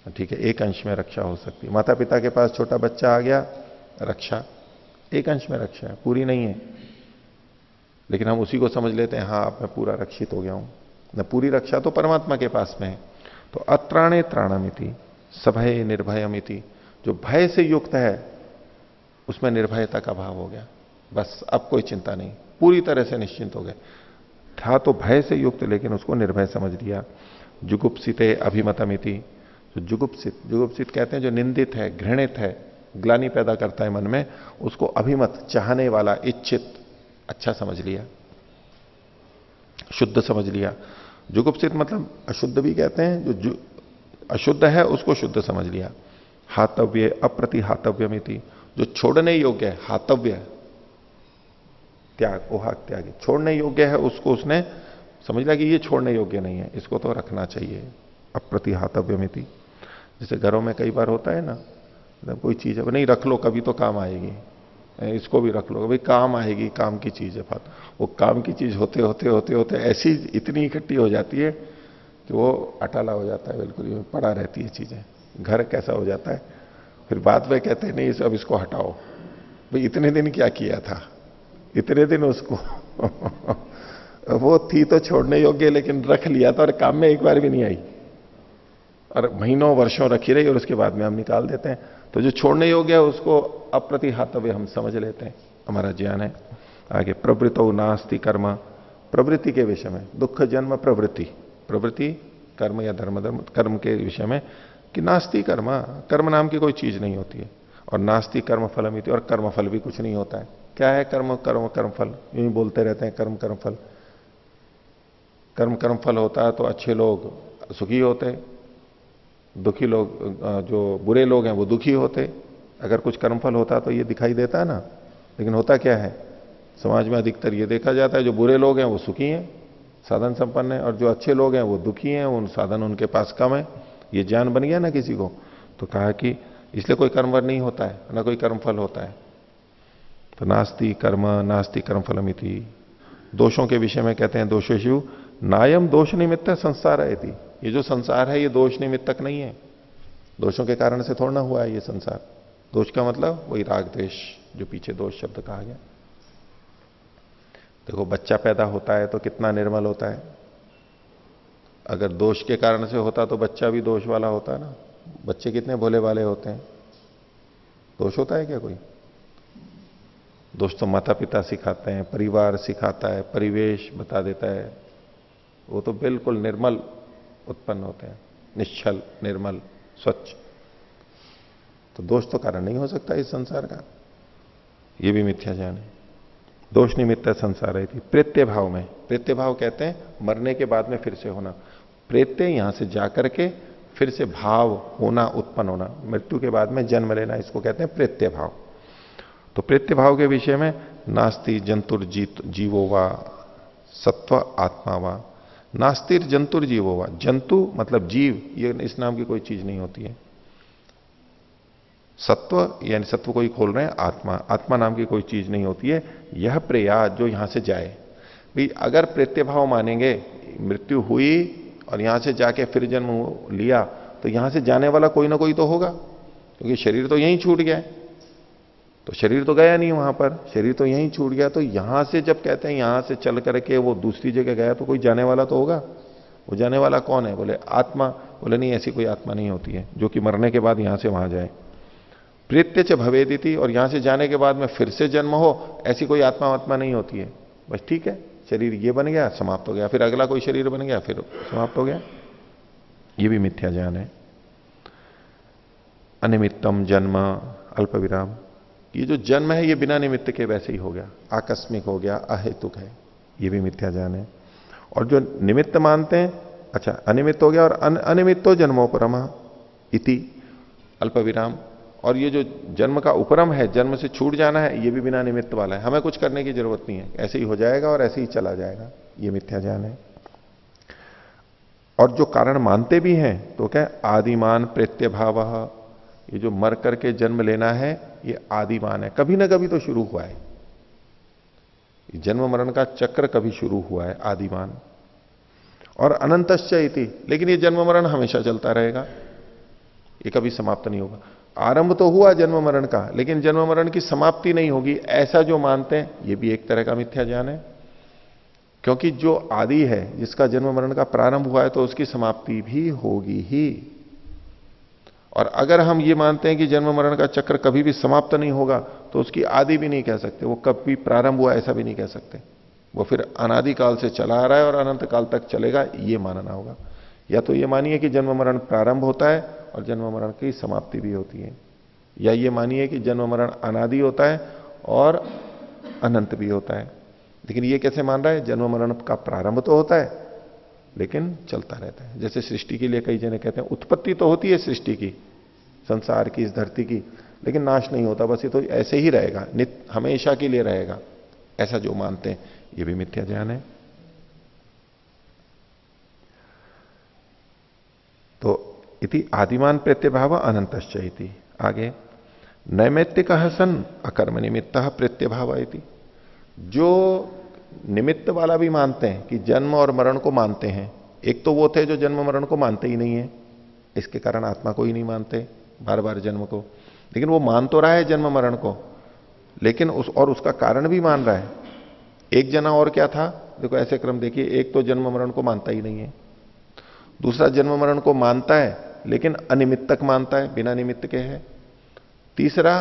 ठीक है, एक अंश में रक्षा हो सकती है। माता पिता के पास छोटा बच्चा आ गया, रक्षा एक अंश में रक्षा है, पूरी नहीं है। लेकिन हम उसी को समझ लेते हैं, हाँ अब मैं पूरा रक्षित हो गया हूं। न पूरी रक्षा तो परमात्मा के पास में है। तो अत्राणे त्राणमिति, सभय निर्भयमिति, जो भय से युक्त है उसमें निर्भयता का भाव हो गया। बस अब कोई चिंता नहीं, पूरी तरह से निश्चिंत हो गए। था तो भय से युक्त लेकिन उसको निर्भय समझ लिया। जुगुप्सिते अभिमतमिति, जो जुगुप्सित कहते हैं जो निंदित है, घृणित है, ग्लानि पैदा करता है मन में, उसको अभिमत, चाहने वाला, इच्छित, अच्छा समझ लिया, शुद्ध समझ लिया। जुगुप्सित मतलब अशुद्ध भी कहते हैं, जो अशुद्ध है उसको शुद्ध समझ लिया। हातव्य अप्रतिहातव्यमिति, जो छोड़ने योग्य है, हातव्य त्याग, ओहाक त्यागी, छोड़ने योग्य है उसको उसने समझ लिया कि ये छोड़ने योग्य नहीं है, इसको तो रखना चाहिए। अप्रतिहातव्यमिति, जैसे घरों में कई बार होता है ना, मतलब कोई चीज है नहीं रख लो कभी तो काम आएगी, इसको भी रख लो, भाई काम आएगी, काम की चीज है। वो काम की चीज होते होते होते होते ऐसी इतनी इकट्ठी हो जाती है कि वो अटाला हो जाता है, बिल्कुल पड़ा रहती है चीजें। घर कैसा हो जाता है, फिर बाद में कहते हैं नहीं अब इसको हटाओ, भाई इतने दिन क्या किया था, इतने दिन उसको वो थी तो छोड़ने योग्य, लेकिन रख लिया था और काम में एक बार भी नहीं आई, और महीनों वर्षों रखी रही और उसके बाद में हम निकाल देते हैं। तो जो छोड़ने योग्य है उसको अप्रतिहातव्य हम समझ लेते हैं, हमारा ज्ञान है। आगे प्रवृत्तो नास्ति कर्म, प्रवृत्ति के विषय में, दुख जन्म प्रवृत्ति, प्रवृत्ति कर्म या धर्म कर्म के विषय में कि नास्ति कर्म, कर्म नाम की कोई चीज नहीं होती है, और नास्ति कर्म फलमिति, और कर्म फल भी कुछ नहीं होता है। क्या है कर्म, कर्म कर्म फल, यूं ही बोलते रहते हैं कर्म कर्म फल। कर्म कर्म फल होता है तो अच्छे लोग सुखी होते, दुखी लोग, जो बुरे लोग हैं वो दुखी होते। अगर कुछ कर्मफल होता तो ये दिखाई देता है ना, लेकिन होता क्या है, समाज में अधिकतर ये देखा जाता है जो बुरे लोग हैं वो सुखी हैं, साधन संपन्न है, और जो अच्छे लोग हैं वो दुखी हैं, उन साधन उनके पास कम है। ये ज्ञान बन गया ना किसी को, तो कहा कि इसलिए कोई कर्मवर नहीं होता है, ना कोई कर्मफल होता है। तो नास्ति कर्म नास्ति कर्मफलमिति। दोषों के विषय में कहते हैं दोषेषु नायम दोष निमित्त संसार है। ये जो संसार है ये दोष निमित्तक नहीं है, दोषों के कारण से थोड़ा ना हुआ है ये संसार। दोष का मतलब वही राग द्वेष, जो पीछे दोष शब्द कहा गया। देखो बच्चा पैदा होता है तो कितना निर्मल होता है, अगर दोष के कारण से होता तो बच्चा भी दोष वाला होता है ना। बच्चे कितने भोले वाले होते हैं, दोष होता है क्या कोई? दोष तो माता पिता सिखाते हैं, परिवार सिखाता है, परिवेश बता देता है, वो तो बिल्कुल निर्मल उत्पन्न होते हैं, निश्चल निर्मल स्वच्छ। तो दोष तो कारण नहीं हो सकता इस संसार का, ये भी मिथ्या ज्ञान है। दोष निमित्त संसार है। प्रेत्य भाव में, प्रेत्य भाव कहते हैं मरने के बाद में फिर से होना, प्रेत्य यहां से जाकर के फिर से भाव होना, उत्पन्न होना, मृत्यु के बाद में जन्म लेना, इसको कहते हैं प्रेत्य भाव। तो प्रेत्य भाव के विषय में नास्ति जंतुर जीवो वा सत्व आत्मा वा, नास्तिर जंतुर जीवो वा, जंतु मतलब जीव, ये इस नाम की कोई चीज नहीं होती है। सत्व यानी सत्व को ही खोल रहे हैं, आत्मा, आत्मा नाम की कोई चीज नहीं होती है। यह प्रेया जो यहां से जाए, भाई अगर प्रेत्य भाव मानेंगे, मृत्यु हुई और यहां से जाके फिर जन्म लिया, तो यहां से जाने वाला कोई ना कोई तो होगा, क्योंकि शरीर तो यहीं छूट गया है, तो शरीर तो गया नहीं वहां पर, शरीर तो यहीं छूट गया। तो यहां से जब कहते हैं यहां से चल करके वो दूसरी जगह गया, तो कोई जाने वाला तो होगा। वो जाने वाला कौन है? बोले आत्मा। बोले नहीं, ऐसी कोई आत्मा नहीं होती है जो कि मरने के बाद यहां से वहां जाए। प्रेत्य च भवेदिति, और यहां से जाने के बाद में फिर से जन्म हो, ऐसी कोई आत्मा नहीं होती है। बस ठीक है, शरीर ये बन गया, समाप्त हो गया, फिर अगला कोई शरीर बन गया, फिर समाप्त हो गया। ये भी मिथ्या ज्ञान है। अनिमित्तम जन्म अल्प विराम, ये जो जन्म है ये बिना निमित्त के वैसे ही हो गया, आकस्मिक हो गया, अहेतुक है, ये भी मिथ्या ज्ञान है। और जो निमित्त मानते हैं, अच्छा अनिमित्त हो गया, और अनिमित्तो जन्मोपरमा इति अल्प विराम, और ये जो जन्म का उपरम है, जन्म से छूट जाना है, ये भी बिना निमित्त वाला है, हमें कुछ करने की जरूरत नहीं है, ऐसे ही हो जाएगा और ऐसे ही चला जाएगा, ये मिथ्या ज्ञान है। और जो कारण मानते भी हैं तो क्या, आदिमान प्रेत्य भाव, ये जो मर करके जन्म लेना है ये आदिमान है, कभी ना कभी तो शुरू हुआ है, जन्म मरण का चक्र कभी शुरू हुआ है, आदिमान। और अनंतश्च इति, लेकिन ये जन्म मरण हमेशा चलता रहेगा, ये कभी समाप्त नहीं होगा। आरंभ तो हुआ जन्म मरण का, लेकिन जन्म मरण की समाप्ति नहीं होगी, ऐसा जो मानते हैं ये भी एक तरह का मिथ्या ज्ञान है। क्योंकि जो आदि है, जिसका जन्म मरण का प्रारंभ हुआ है, तो उसकी समाप्ति भी होगी ही। और अगर हम ये मानते हैं कि जन्म मरण का चक्र कभी भी समाप्त नहीं होगा, तो उसकी आदि भी नहीं कह सकते, वो कभी प्रारंभ हुआ ऐसा भी नहीं कह सकते। वो फिर अनादि काल से चला आ रहा है और अनंत काल तक चलेगा, ये मानना होगा। या तो ये मानिए कि जन्म मरण प्रारंभ होता है और जन्म मरण की समाप्ति भी होती है, या ये मानिए कि जन्म मरण अनादि होता है और अनंत भी होता है। लेकिन ये कैसे मान रहा है? जन्म मरण का प्रारंभ तो होता है लेकिन चलता रहता है। जैसे सृष्टि के लिए कई जने कहते हैं उत्पत्ति तो होती है सृष्टि की, संसार की, इस धरती की, लेकिन नाश नहीं होता, बस ये तो ऐसे ही रहेगा, नित्य हमेशा के लिए रहेगा, ऐसा जो मानते हैं, ये भी मिथ्या ज्ञान है। तो इति आदिमान प्रत्यभाव अनंतश्च इति। आगे नैमित्तिक सन अकर्म निमित्त प्रत्यभाव इति। जो निमित्त वाला भी मानते हैं कि जन्म और मरण को मानते हैं, एक तो वो थे जो जन्म मरण को मानते ही नहीं है, इसके कारण आत्मा को ही नहीं मानते, बार बार जन्म को, लेकिन वो मान तो रहा है जन्म मरण को, लेकिन उसका कारण भी मान रहा है। एक जना और क्या था, देखो ऐसे क्रम देखिए, एक तो जन्म मरण को मानता ही नहीं है, दूसरा जन्म मरण को मानता है लेकिन अनिमित्तक मानता है, बिना निमित्त के है, तीसरा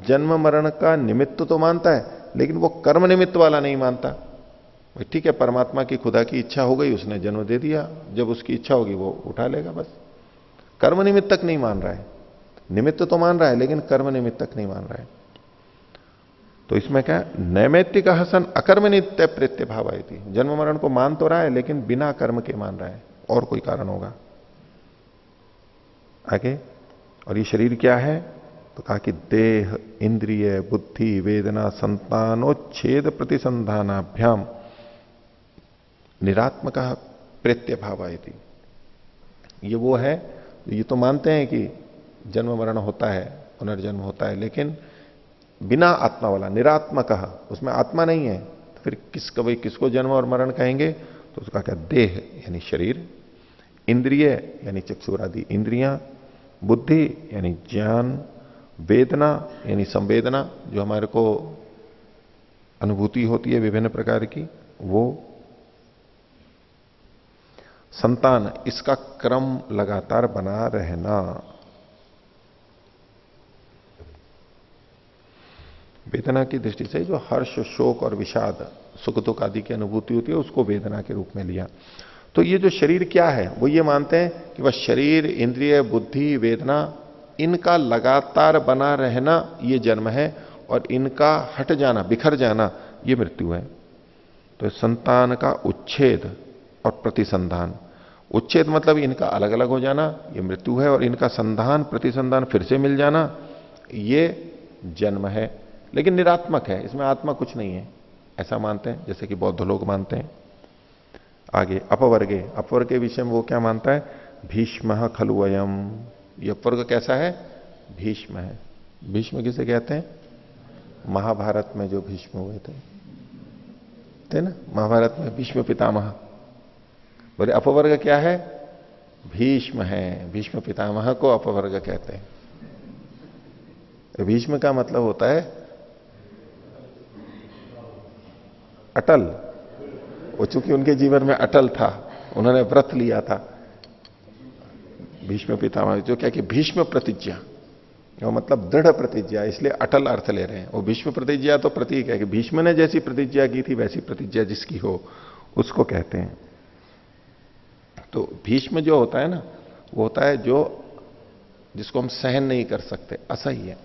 जन्म मरण का निमित्त तो मानता है लेकिन वो कर्म निमित्त वाला नहीं मानता। भाई ठीक है, परमात्मा की खुदा की इच्छा हो गई, उसने जन्म दे दिया, जब उसकी इच्छा होगी वो उठा लेगा, बस। कर्म निमित्तक नहीं मान रहा है, निमित्त तो मान रहा है लेकिन कर्म निमित्तक नहीं मान रहा है। तो इसमें क्या है, नैमित्तिक सन अकर्म नित्य प्रत्यभाव थी। जन्म मरण को मान तो रहा है लेकिन बिना कर्म के मान रहा है, और कोई कारण होगा आगे। और ये शरीर क्या है, तो कहा कि देह, इंद्रिय, बुद्धि, वेदना, संतानोच्छेद प्रतिसंधानाभ्याम निरात्मक प्रत्यभाव थी। ये वो है, ये तो मानते हैं कि जन्म मरण होता है, पुनर्जन्म होता है, लेकिन बिना आत्मा वाला, निरात्मक, उसमें आत्मा नहीं है, तो फिर किसको जन्म और मरण कहेंगे? तो उसका क्या, देह यानी शरीर, इंद्रिय यानी चक्षुरादि इंद्रियां, बुद्धि यानी ज्ञान, वेदना यानी संवेदना जो हमारे को अनुभूति होती है विभिन्न प्रकार की, वो, संतान इसका क्रम लगातार बना रहना, वेदना की दृष्टि से जो हर्ष, शोक और विषाद, सुख दुख आदि की अनुभूति होती है, उसको वेदना के रूप में लिया। तो ये जो शरीर क्या है, वो ये मानते हैं कि वह शरीर, इंद्रिय, बुद्धि, वेदना, इनका लगातार बना रहना ये जन्म है, और इनका हट जाना, बिखर जाना, ये मृत्यु है। तो संतान का उच्छेद और प्रतिसंधान, उच्छेद मतलब इनका अलग अलग हो जाना, ये मृत्यु है, और इनका संधान, प्रतिसंधान, फिर से मिल जाना, ये जन्म है, लेकिन निरात्मक है, इसमें आत्मा कुछ नहीं है, ऐसा मानते हैं, जैसे कि बौद्ध लोग मानते हैं। आगे अपवर्गे, अपवर्ग के विषय में वो क्या मानता है, भीष्म खलु अयम, ये अपवर्ग कैसा है, भीष्म है। भीष्म किसे कहते हैं, महाभारत में जो भीष्म हुए थे ना, महाभारत में भीष्म पितामह, बोले अपवर्ग क्या है, भीष्म है, भीष्म पितामह को अपवर्ग कहते हैं। भीष्म का मतलब होता है अटल, वो चूंकि उनके जीवन में अटल था, उन्होंने व्रत लिया था, भीष्म पितामह, जो क्या कि भीष्म प्रतिज्ञा, वो मतलब दृढ़ प्रतिज्ञा, इसलिए अटल अर्थ ले रहे हैं। वो भीष्म प्रतिज्ञा तो प्रतीक है कि भीष्म ने जैसी प्रतिज्ञा की थी वैसी प्रतिज्ञा जिसकी हो उसको कहते हैं। तो भीष्म जो होता है ना, वो होता है जो जिसको हम सहन नहीं कर सकते, असह्य,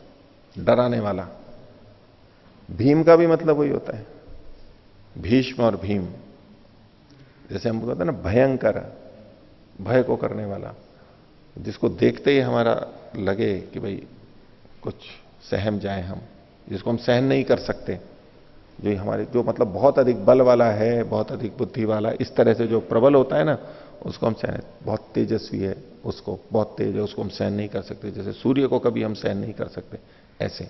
डराने वाला। भीम का भी मतलब वही होता है, भीष्म और भीम, जैसे हम कहते हैं ना भयंकर, भय को करने वाला, जिसको देखते ही हमारा लगे कि भाई कुछ सहम जाए हम, जिसको हम सहन नहीं कर सकते, जो हमारे जो मतलब बहुत अधिक बल वाला है, बहुत अधिक बुद्धि वाला, इस तरह से जो प्रबल होता है ना, उसको हम सहन, बहुत तेजस्वी है, उसको बहुत तेज है, उसको हम सहन नहीं कर सकते, जैसे सूर्य को कभी हम सहन नहीं कर सकते ऐसे।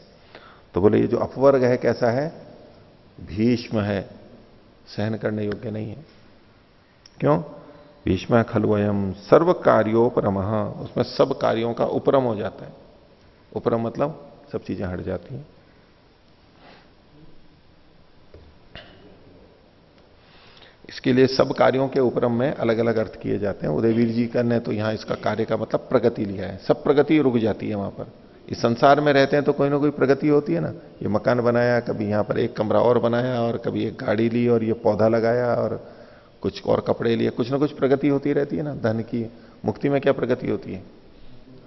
तो बोले ये जो अपवर्ग है कैसा है, भीष्म है, सहन करने योग्य नहीं है। क्यों, भीष्म खलुअयम सर्व कार्योपरमः, उसमें सब कार्यों का उपरम हो जाता है। उपरम मतलब सब चीजें हट जाती हैं। इसके लिए सब कार्यों के उपरम में अलग अलग अर्थ किए जाते हैं। उदयवीर जी का ने तो यहां इसका कार्य का मतलब प्रगति लिया है। सब प्रगति रुक जाती है वहां पर। इस संसार में रहते हैं तो कोई ना कोई प्रगति होती है ना। ये मकान बनाया, कभी यहां पर एक कमरा और बनाया, और कभी एक गाड़ी ली, और ये पौधा लगाया, और कुछ और कपड़े लिए, कुछ ना कुछ प्रगति होती रहती है ना धन की। मुक्ति में क्या प्रगति होती है?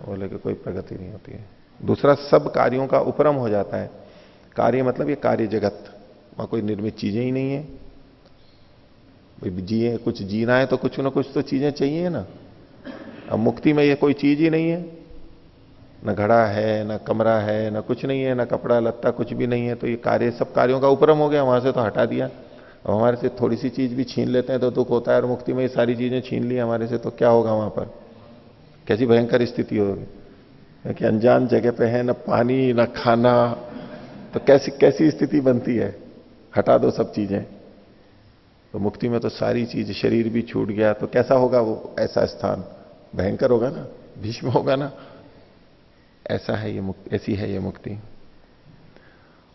बोले कि कोई प्रगति नहीं होती है। दूसरा, सब कार्यों का उपरम हो जाता है। कार्य मतलब ये कार्य जगत, वहां कोई निर्मित चीजें ही नहीं है। जिए कुछ जीना है तो कुछ ना कुछ तो चीजें चाहिए ना। अब मुक्ति में ये कोई चीज ही नहीं है, न घड़ा है, न कमरा है, न कुछ नहीं है, न कपड़ा लत्ता, कुछ भी नहीं है। तो ये कार्य सब कार्यों का उपरम हो गया, वहां से तो हटा दिया। अब हमारे से थोड़ी सी चीज भी छीन लेते हैं तो दुख होता है, और मुक्ति में ये सारी चीजें छीन ली हमारे से तो क्या होगा वहां पर? कैसी भयंकर स्थिति होगी कि अनजान जगह पे है, न पानी न खाना, तो कैसी कैसी स्थिति बनती है। हटा दो सब चीजें। तो मुक्ति में तो सारी चीज, शरीर भी छूट गया तो कैसा होगा वो? ऐसा स्थान भयंकर होगा ना, भीष्म होगा ना। ऐसा है ये मुक्ति, ऐसी है ये मुक्ति।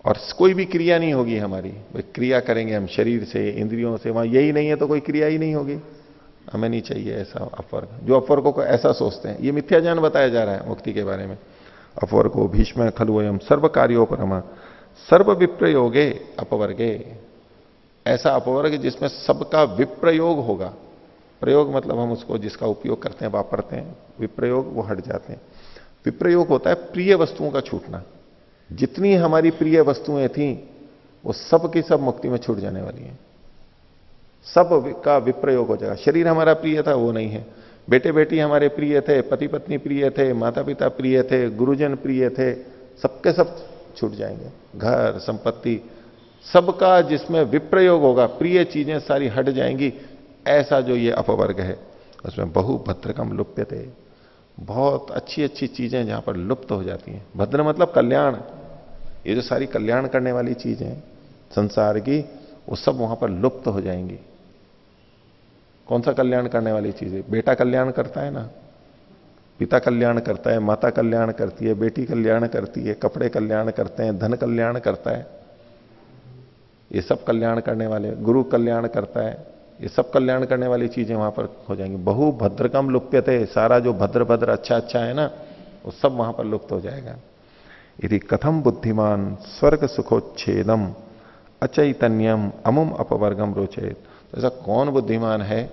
और कोई भी क्रिया नहीं होगी हमारी। क्रिया करेंगे हम शरीर से, इंद्रियों से, वहां यही नहीं है तो कोई क्रिया ही नहीं होगी। हमें नहीं चाहिए ऐसा अपवर्ग। जो अपवर्गों को ऐसा सोचते हैं, ये मिथ्या ज्ञान बताया जा रहा है मुक्ति के बारे में। अपवर्गो भीष्म खलु वयम सर्व कार्योपरमा सर्व विप्रयोगे अपवर्गे। ऐसा अपवर्ग जिसमें सबका विप्रयोग होगा। प्रयोग मतलब हम उसको जिसका उपयोग करते हैं, वापरते हैं। विप्रयोग वो हट जाते हैं। विप्रयोग होता है प्रिय वस्तुओं का छूटना। जितनी हमारी प्रिय वस्तुएं थी वो सब की सब मुक्ति में छूट जाने वाली हैं। सब का विप्रयोग हो जाएगा। शरीर हमारा प्रिय था, वो नहीं है। बेटे बेटी हमारे प्रिय थे, पति पत्नी प्रिय थे, माता पिता प्रिय थे, गुरुजन प्रिय थे, सबके सब छूट जाएंगे। घर संपत्ति सबका जिसमें विप्रयोग होगा, प्रिय चीजें सारी हट जाएंगी। ऐसा जो ये अपवर्ग है उसमें बहु भद्रकम लुप्यते। बहुत अच्छी अच्छी चीजें जहां पर लुप्त हो जाती हैं। भद्र मतलब कल्याण। ये जो सारी कल्याण करने वाली चीजें संसार की, वो सब वहां पर लुप्त हो जाएंगी। कौन सा कल्याण करने वाली चीज है? बेटा कल्याण करता है ना, पिता कल्याण करता है, माता कल्याण करती है, बेटी कल्याण करती है, कपड़े कल्याण करते हैं, धन कल्याण करता है। ये सब कल्याण करने वाले, गुरु कल्याण करता है। ये सब कल्याण करने वाली चीजें वहां पर हो जाएंगी। बहु भद्रकम लुप्यते। सारा जो भद्र भद्र अच्छा अच्छा है ना, वो सब वहां पर लुप्त हो जाएगा। यदि कथम बुद्धिमान स्वर्ग सुखोच्छेदम अचैतन्यम अमुम अपवर्गम रोचेत। तो ऐसा कौन बुद्धिमान है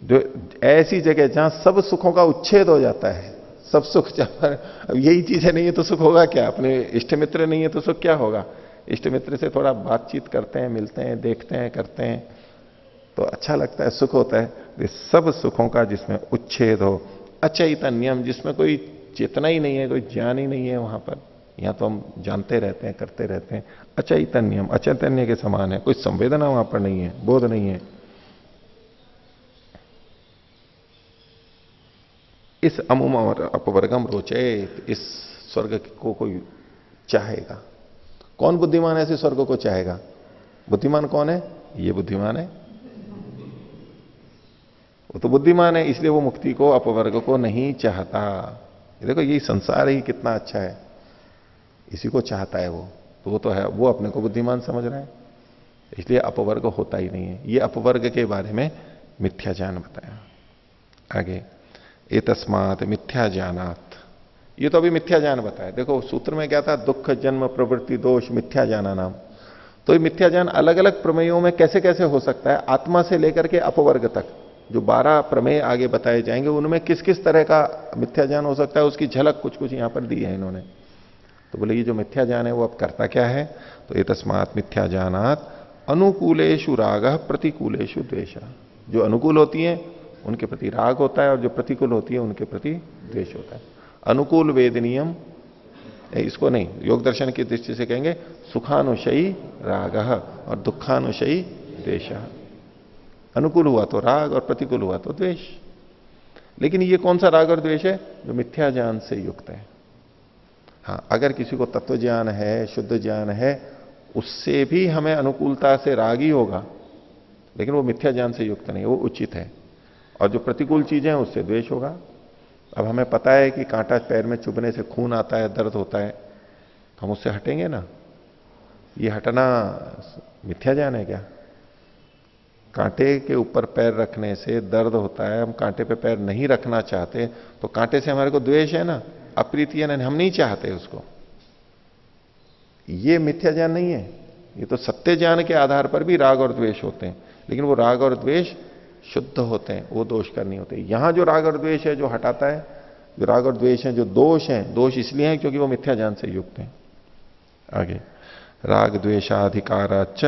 जो ऐसी जगह जहां सब सुखों का उच्छेद हो जाता है, सब सुख जहां पर अब यही चीजें नहीं है तो सुख होगा क्या? अपने इष्ट मित्र नहीं है तो सुख क्या होगा? इष्ट मित्र से थोड़ा बातचीत करते हैं, मिलते हैं, देखते हैं, करते हैं तो अच्छा लगता है, सुख होता है। ये सब सुखों का जिसमें उच्छेद हो, अचैतन्यम जिसमें कोई चेतना ही नहीं है, कोई ज्ञान ही नहीं है वहां पर। यहां तो हम जानते रहते हैं, करते रहते हैं। अचैतन्यम अचैतन्य के समान है, कोई संवेदना वहां पर नहीं है, बोध नहीं है। इस अमुम और अपवर्गम रोचे, इस स्वर्ग को कोई चाहेगा। कौन बुद्धिमान ऐसे स्वर्ग को चाहेगा? बुद्धिमान कौन है? ये बुद्धिमान है। वो तो बुद्धिमान है, इसलिए वो मुक्ति को, अपवर्ग को नहीं चाहता। देखो यही संसार ही कितना अच्छा है, इसी को चाहता है वो। तो वो तो है, वो अपने को बुद्धिमान समझ रहा है, इसलिए अपवर्ग होता ही नहीं है। ये अपवर्ग के बारे में मिथ्या ज्ञान बताया। आगे एतस्मात् मिथ्या ज्ञानात्, ये तो अभी मिथ्या ज्ञान बताया। देखो सूत्र में क्या था? दुख जन्म प्रवृत्ति दोष मिथ्या ज्ञाना नाम। तो ये मिथ्या ज्ञान अलग अलग प्रमेयों में कैसे कैसे हो सकता है, आत्मा से लेकर के अपवर्ग तक जो 12 प्रमेय आगे बताए जाएंगे, उनमें किस किस तरह का मिथ्या ज्ञान हो सकता है, उसकी झलक कुछ कुछ यहां पर दी है इन्होंने। तो बोले ये जो मिथ्या ज्ञान है वो अब करता क्या है? तो एतस्मात् मिथ्या ज्ञानात् अनुकूलेषु रागः प्रतिकूलेषु द्वेषः। जो अनुकूल होती है उनके प्रति राग होता है, और जो प्रतिकूल होती है उनके प्रति द्वेष होता है। अनुकूल वेदनीयम, इसको नहीं, योग दर्शन की दृष्टि से कहेंगे सुखानुशयी रागः और दुखानुशयी द्वेषः। अनुकूल हुआ तो राग और प्रतिकूल हुआ तो द्वेष। लेकिन ये कौन सा राग और द्वेष है? जो मिथ्या ज्ञान से युक्त है। हाँ, अगर किसी को तत्व ज्ञान है, शुद्ध ज्ञान है, उससे भी हमें अनुकूलता से राग ही होगा, लेकिन वो मिथ्या ज्ञान से युक्त नहीं, वो उचित है। और जो प्रतिकूल चीजें हैं उससे द्वेष होगा। अब हमें पता है कि कांटा पैर में चुभने से खून आता है, दर्द होता है, हम उससे हटेंगे ना? ये हटना मिथ्या ज्ञान है क्या? कांटे के ऊपर पैर रखने से दर्द होता है, हम कांटे पे पैर नहीं रखना चाहते, तो कांटे से हमारे को द्वेष है ना, अप्रीति है ना, हम नहीं चाहते उसको। ये मिथ्या ज्ञान नहीं है, ये तो सत्य ज्ञान के आधार पर भी राग और द्वेष होते हैं, लेकिन वो राग और द्वेष शुद्ध होते हैं, वो दोष कर नहीं होते। यहां जो राग और द्वेष है जो हटाता है, जो राग और द्वेष है जो दोष है, दोष इसलिए है क्योंकि वो मिथ्या ज्ञान से युक्त है। आगे, राग द्वेषाधिकाराच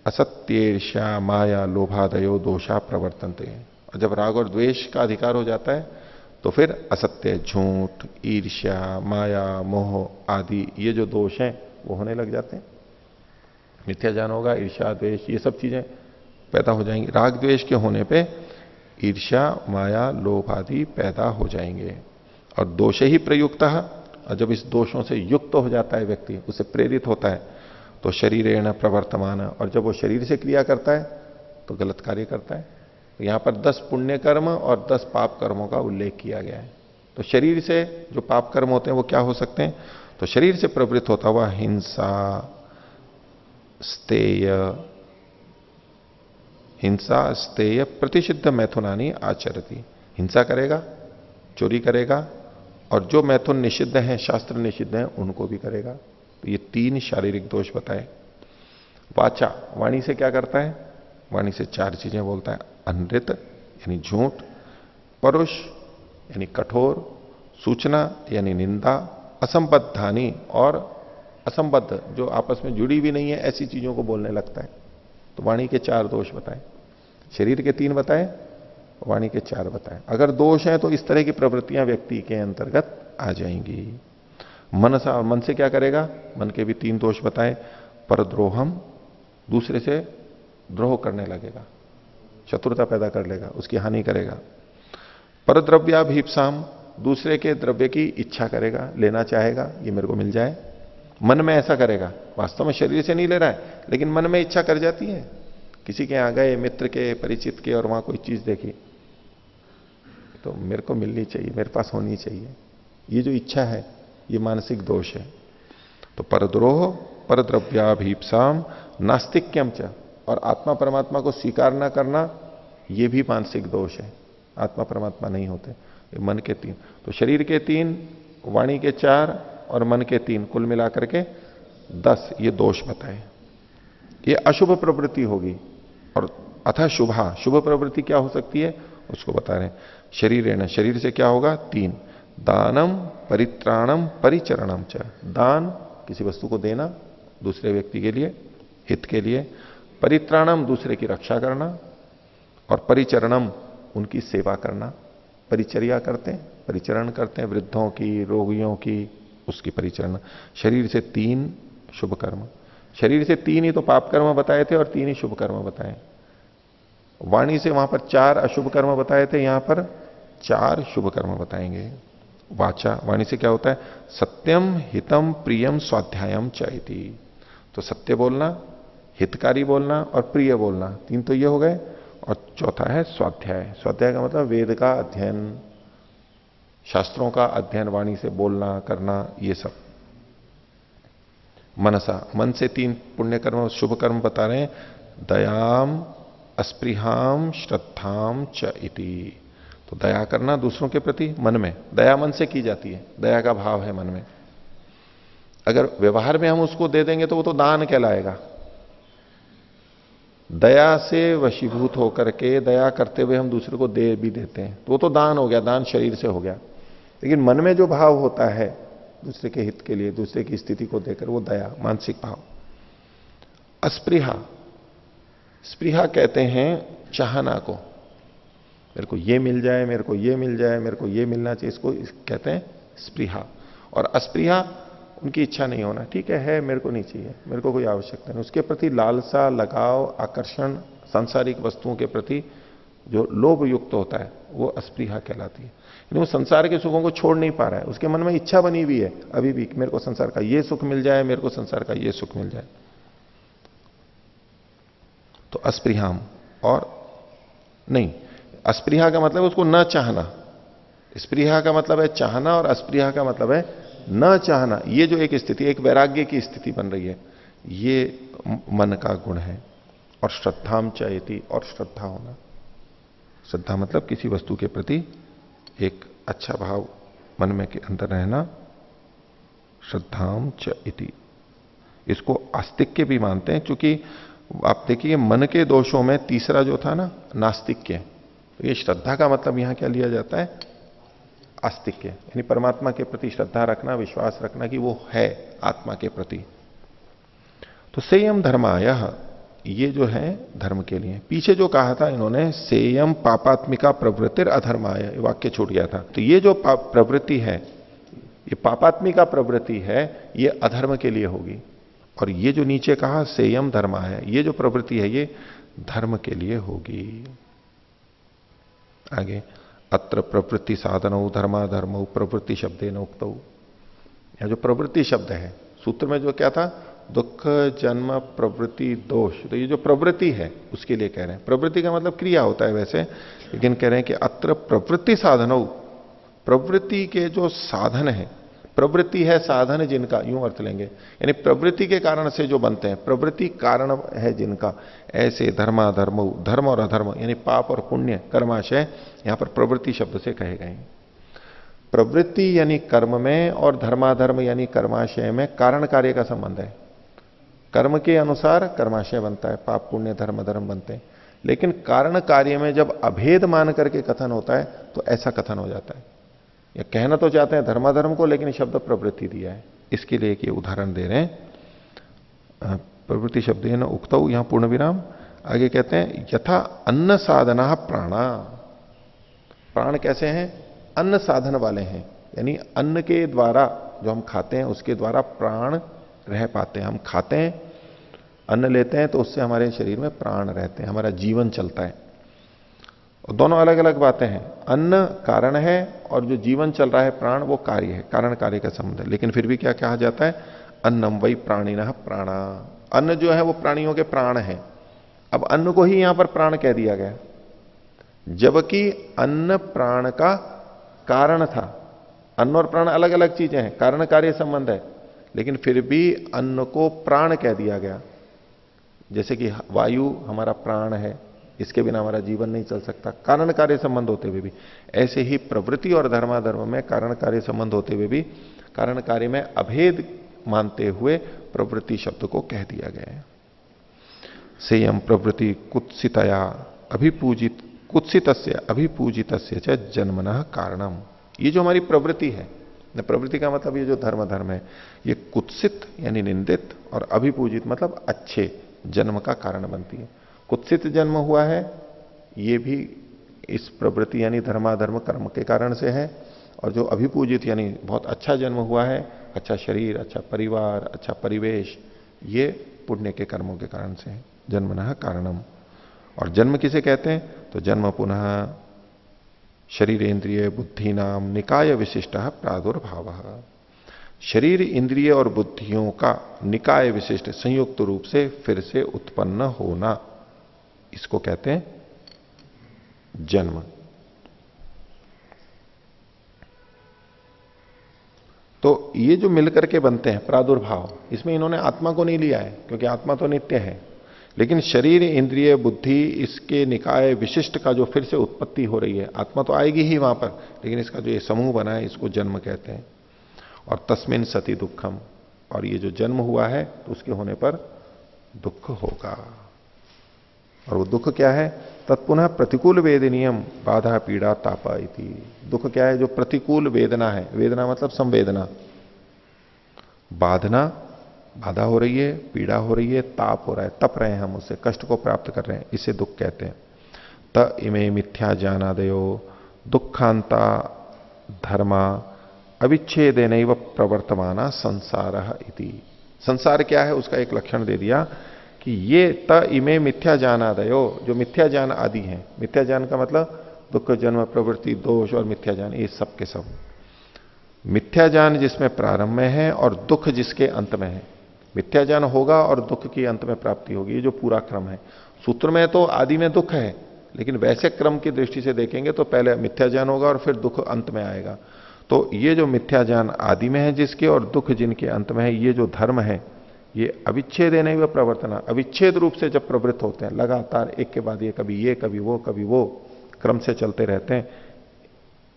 असत्येर्ष्या माया लोभादयो दोषा प्रवर्तन्ते। और जब राग और द्वेष का अधिकार हो जाता है तो फिर असत्य, झूठ, ईर्ष्या, माया, मोह आदि ये जो दोष हैं वो होने लग जाते हैं। मिथ्या ज्ञान होगा, ईर्ष्या, द्वेष, ये सब चीजें पैदा हो जाएंगी। राग द्वेष के होने पे ईर्ष्या, माया, लोभ आदि पैदा हो जाएंगे। और दोष ही प्रयुक्त, और जब इस दोषों से युक्त हो जाता है व्यक्ति, उससे प्रेरित होता है, तो शरीरेण प्रवर्तमान, और जब वो शरीर से क्रिया करता है तो गलत कार्य करता है। यहां पर 10 पुण्य कर्म और 10 पाप कर्मों का उल्लेख किया गया है। तो शरीर से जो पाप कर्म होते हैं वो क्या हो सकते हैं? तो शरीर से प्रवृत्त होता हुआ हिंसा, स्तेय प्रतिषिद्ध मैथुनानी आचरती। हिंसा करेगा, चोरी करेगा, और जो मैथुन निषिद्ध हैं, शास्त्र निषिद्ध हैं, उनको भी करेगा। तो ये 3 शारीरिक दोष बताए। वाचा, वाणी से क्या करता है? वाणी से 4 चीजें बोलता है। अनृत यानी झूठ, परुष यानी कठोर, सूचना यानी निंदा, असंबद्धानी और असंबद्ध जो आपस में जुड़ी भी नहीं है ऐसी चीजों को बोलने लगता है। तो वाणी के 4 दोष बताए। शरीर के 3 बताए, वाणी के 4 बताए। अगर दोष है तो इस तरह की प्रवृत्तियां व्यक्ति के अंतर्गत आ जाएंगी। मनसा, मन से क्या करेगा? मन के भी 3 दोष बताए। परद्रोहम, दूसरे से द्रोह करने लगेगा, शत्रुता पैदा कर लेगा, उसकी हानि करेगा। परद्रव्याभीप्साम, दूसरे के द्रव्य की इच्छा करेगा, लेना चाहेगा, ये मेरे को मिल जाए। मन में ऐसा करेगा, वास्तव में शरीर से नहीं ले रहा है, लेकिन मन में इच्छा कर जाती है। किसी के यहां गए, मित्र के, परिचित के, और वहां कोई चीज देखी तो मेरे को मिलनी चाहिए, मेरे पास होनी चाहिए, ये जो इच्छा है ये मानसिक दोष है। तो परद्रोह, परद्रव्याभीप्साम, नास्तिक्यम च, और आत्मा परमात्मा को स्वीकार न करना, ये भी मानसिक दोष है। आत्मा परमात्मा नहीं होते। ये मन के 3, तो शरीर के 3, वाणी के 4 और मन के 3, कुल मिलाकर के 10 ये दोष बताए। ये अशुभ प्रवृत्ति होगी। और अथा शुभा, शुभ प्रवृत्ति क्या हो सकती है उसको बता रहे हैं। शरीरेण, शरीर से क्या होगा? 3, दानम, परित्राणम, परिचरणम च। दान, किसी वस्तु को देना दूसरे व्यक्ति के लिए, हित के लिए। परित्राणम, दूसरे की रक्षा करना। और परिचरणम, उनकी सेवा करना। परिचर्या करते हैं, परिचरण करते हैं, वृद्धों की, रोगियों की, उसकी परिचरण। शरीर से 3 शुभ कर्म। शरीर से 3 ही तो पाप कर्म बताए थे और 3 ही शुभ कर्म बताए। वाणी से वहां पर 4 अशुभ कर्म बताए थे, यहां पर 4 शुभ कर्म बताएंगे। वाचा, वाणी से क्या होता है? सत्यम, हितम, प्रियम, स्वाध्यायम चैति। तो सत्य बोलना, हितकारी बोलना और प्रिय बोलना, 3 तो ये हो गए। और चौथा है स्वाध्याय। स्वाध्याय का मतलब वेद का अध्ययन, शास्त्रों का अध्ययन, वाणी से बोलना, करना, ये सब। मनसा, मन से 3 पुण्य कर्म, शुभ कर्म बता रहे हैं। दयाम, अस्पृहाम, श्रद्धाम च इति। तो दया करना दूसरों के प्रति, मन में दया मन से की जाती है, दया का भाव है मन में। अगर व्यवहार में हम उसको दे देंगे तो वो तो दान कहलाएगा। दया से वशीभूत होकर के दया करते हुए हम दूसरे को दे भी देते हैं तो वो तो दान हो गया, दान शरीर से हो गया। लेकिन मन में जो भाव होता है दूसरे के हित के लिए, दूसरे की स्थिति को देकर, वो दया, मानसिक भाव। अस्पृहा, स्पृहा कहते हैं चाहना को, मेरे को ये मिल जाए, मेरे को ये मिल जाए, मेरे को ये मिलना चाहिए, इसको कहते हैं स्पृहा। और अस्पृहा, उनकी इच्छा नहीं होना, ठीक है मेरे को नहीं चाहिए, मेरे को कोई आवश्यकता नहीं, उसके प्रति लालसा, लगाव, आकर्षण, सांसारिक वस्तुओं के प्रति जो लोभ युक्त होता है वो अस्पृहा कहलाती है। लेकिन वो संसार के सुखों को छोड़ नहीं पा रहा है, उसके मन में इच्छा बनी हुई है अभी भी, मेरे को संसार का ये सुख मिल जाए, मेरे को संसार का ये सुख मिल जाए। तो अस्पृहाम, और नहीं, अस्पृहा का मतलब उसको न चाहना। स्पृहा का मतलब है चाहना और अस्पृहा का मतलब है न चाहना। ये जो एक स्थिति, एक वैराग्य की स्थिति बन रही है, ये मन का गुण है। और श्रद्धाम च इति, और श्रद्धा होना। श्रद्धा मतलब किसी वस्तु के प्रति एक अच्छा भाव मन में के अंदर रहना। श्रद्धाम च इति, इसको आस्तिक्य भी मानते हैं, क्योंकि आप देखिए मन के दोषों में तीसरा जो था ना, नास्तिक्य, तो ये श्रद्धा का मतलब यहां क्या लिया जाता है? आस्तिक्य, यानी परमात्मा के प्रति श्रद्धा रखना, विश्वास रखना कि वो है आत्मा के प्रति। तो सेयम धर्माय, ये जो है धर्म के लिए। पीछे जो कहा था इन्होंने, सेयम पापात्मिका प्रवृत्तिर अधर्माय, वाक्य छूट गया था। तो ये जो प्रवृत्ति है, ये पापात्मिका प्रवृत्ति है, ये अधर्म के लिए होगी। और ये जो नीचे कहा सेयम धर्माय, ये जो प्रवृत्ति है ये धर्म के लिए होगी। आगे, अत्र प्रवृत्ति साधनौ धर्माधर्मौ प्रवृत्ति शब्दे न उक्तौ। यह जो प्रवृत्ति शब्द है, सूत्र में जो क्या था, दुख जन्म प्रवृत्ति दोष, तो ये जो प्रवृत्ति है उसके लिए कह रहे हैं। प्रवृत्ति का मतलब क्रिया होता है वैसे, लेकिन कह रहे हैं कि अत्र प्रवृत्ति साधनौ, प्रवृत्ति के जो साधन है, प्रवृत्ति है साधन जिनका, यूं अर्थ लेंगे, यानी प्रवृत्ति के कारण से जो बनते हैं, प्रवृत्ति कारण है जिनका, ऐसे धर्माधर्म, धर्म और अधर्म यानी पाप और पुण्य, कर्माशय, यहां पर प्रवृत्ति शब्द से कहे गए। प्रवृत्ति यानी कर्म में और धर्माधर्म यानी कर्माशय में कारण कार्य का संबंध है। कर्म के अनुसार कर्माशय बनता है, पाप पुण्य धर्म धर्म बनते हैं, लेकिन कारण कार्य में जब अभेद मान करके कथन होता है तो ऐसा कथन हो जाता है। ये कहना तो चाहते हैं धर्माधर्म को, लेकिन शब्द प्रवृत्ति दिया है, इसके लिए एक उदाहरण दे रहे हैं। प्रवृत्ति शब्द है ना उक्तौ, यहां पूर्ण विराम। आगे कहते हैं यथा अन्न साधना प्राणा, प्राण कैसे हैं? अन्न साधन वाले हैं, यानी अन्न के द्वारा जो हम खाते हैं उसके द्वारा प्राण रह पाते हैं। हम खाते हैं, अन्न लेते हैं, तो उससे हमारे शरीर में प्राण रहते हैं, हमारा जीवन चलता है। और दोनों अलग अलग बातें हैं, अन्न कारण है और जो जीवन चल रहा है प्राण वो कार्य है, कारण कार्य का संबंध है। लेकिन फिर भी क्या कहा जाता है? अन्नम वै प्राणिनः प्राणा, अन्न जो है वो प्राणियों के प्राण है। अब अन्न को ही यहां पर प्राण कह दिया गया, जबकि अन्न प्राण का कारण था। अन्न और प्राण अलग अलग चीजें हैं, कारण कार्य संबंध है, लेकिन फिर भी अन्न को प्राण कह दिया गया। जैसे कि वायु हमारा प्राण है, इसके बिना हमारा जीवन नहीं चल सकता, कारण कार्य संबंध होते हुए भी। ऐसे ही प्रवृत्ति और धर्माधर्म में कारण कार्य संबंध होते हुए भी कारण कार्य में अभेद मानते हुए प्रवृत्ति शब्द को कह दिया गया है। सेयम प्रवृत्ति कुत्सितया अभिपूजित, कुत्सितस्य अभिपूजितस्य च जन्मनः कारणम, ये जो हमारी प्रवृत्ति है, प्रवृत्ति का मतलब ये जो धर्म है, ये कुत्सित यानी निंदित और अभिपूजित मतलब अच्छे जन्म का कारण बनती है। कुत्सित जन्म हुआ है ये भी इस प्रवृत्ति यानी धर्माधर्म कर्म के कारण से है, और जो अभिपूजित यानी बहुत अच्छा जन्म हुआ है, अच्छा शरीर, अच्छा परिवार, अच्छा परिवेश, ये पुण्य के कर्मों के कारण से है। जन्मनः कारणम। और जन्म किसे कहते हैं? तो जन्म पुनः शरीर इंद्रिय बुद्धि नाम निकाय विशिष्ट प्रादुर्भाव, शरीर इंद्रिय और बुद्धियों का निकाय विशिष्ट संयुक्त रूप से फिर से उत्पन्न होना, इसको कहते हैं जन्म। तो ये जो मिलकर के बनते हैं प्रादुर्भाव, इसमें इन्होंने आत्मा को नहीं लिया है, क्योंकि आत्मा तो नित्य है, लेकिन शरीर इंद्रिय बुद्धि इसके निकाय विशिष्ट का जो फिर से उत्पत्ति हो रही है, आत्मा तो आएगी ही वहां पर, लेकिन इसका जो ये समूह बना है इसको जन्म कहते हैं। और तस्मिन सति दुखम, और ये जो जन्म हुआ है तो उसके होने पर दुख होगा। और वो दुख क्या है? तत्पुनः प्रतिकूल वेदनीयम बाधा पीड़ा तापा इति। दुख क्या है? जो प्रतिकूल वेदना है, वेदना मतलब संवेदना, बाधना, बाधा हो रही है, पीड़ा हो रही है, ताप हो रहा है, तप रहे हैं हम, उससे कष्ट को प्राप्त कर रहे हैं, इसे दुख कहते हैं। त इमे मिथ्या जानादयो दुखांता धर्मा अविच्छेदेनैव प्रवर्तमाना संसार इति। संसार क्या है उसका एक लक्षण दे दिया कि ये त इमे मिथ्या जानादयो, जो मिथ्या ज्ञान आदि हैं, मिथ्या ज्ञान का मतलब दुख जन्म प्रवृत्ति दोष और मिथ्या ज्ञान, ये सब के सब। मिथ्या ज्ञान जिसमें प्रारंभ में है और दुख जिसके अंत में है। मिथ्या ज्ञान होगा और दुख की अंत में प्राप्ति होगी, ये जो पूरा क्रम है। सूत्र में तो आदि में दुख है, लेकिन वैसे क्रम की दृष्टि से देखेंगे तो पहले मिथ्या ज्ञान होगा और फिर दुख अंत में आएगा। तो ये जो मिथ्या ज्ञान आदि में है जिसके और दुख जिनके अंत में है, ये जो धर्म है ये अविच्छेद नहीं प्रवर्तना, अविच्छेद रूप से जब प्रवृत्त होते हैं लगातार एक के बाद ये, कभी ये कभी वो क्रम से चलते रहते हैं,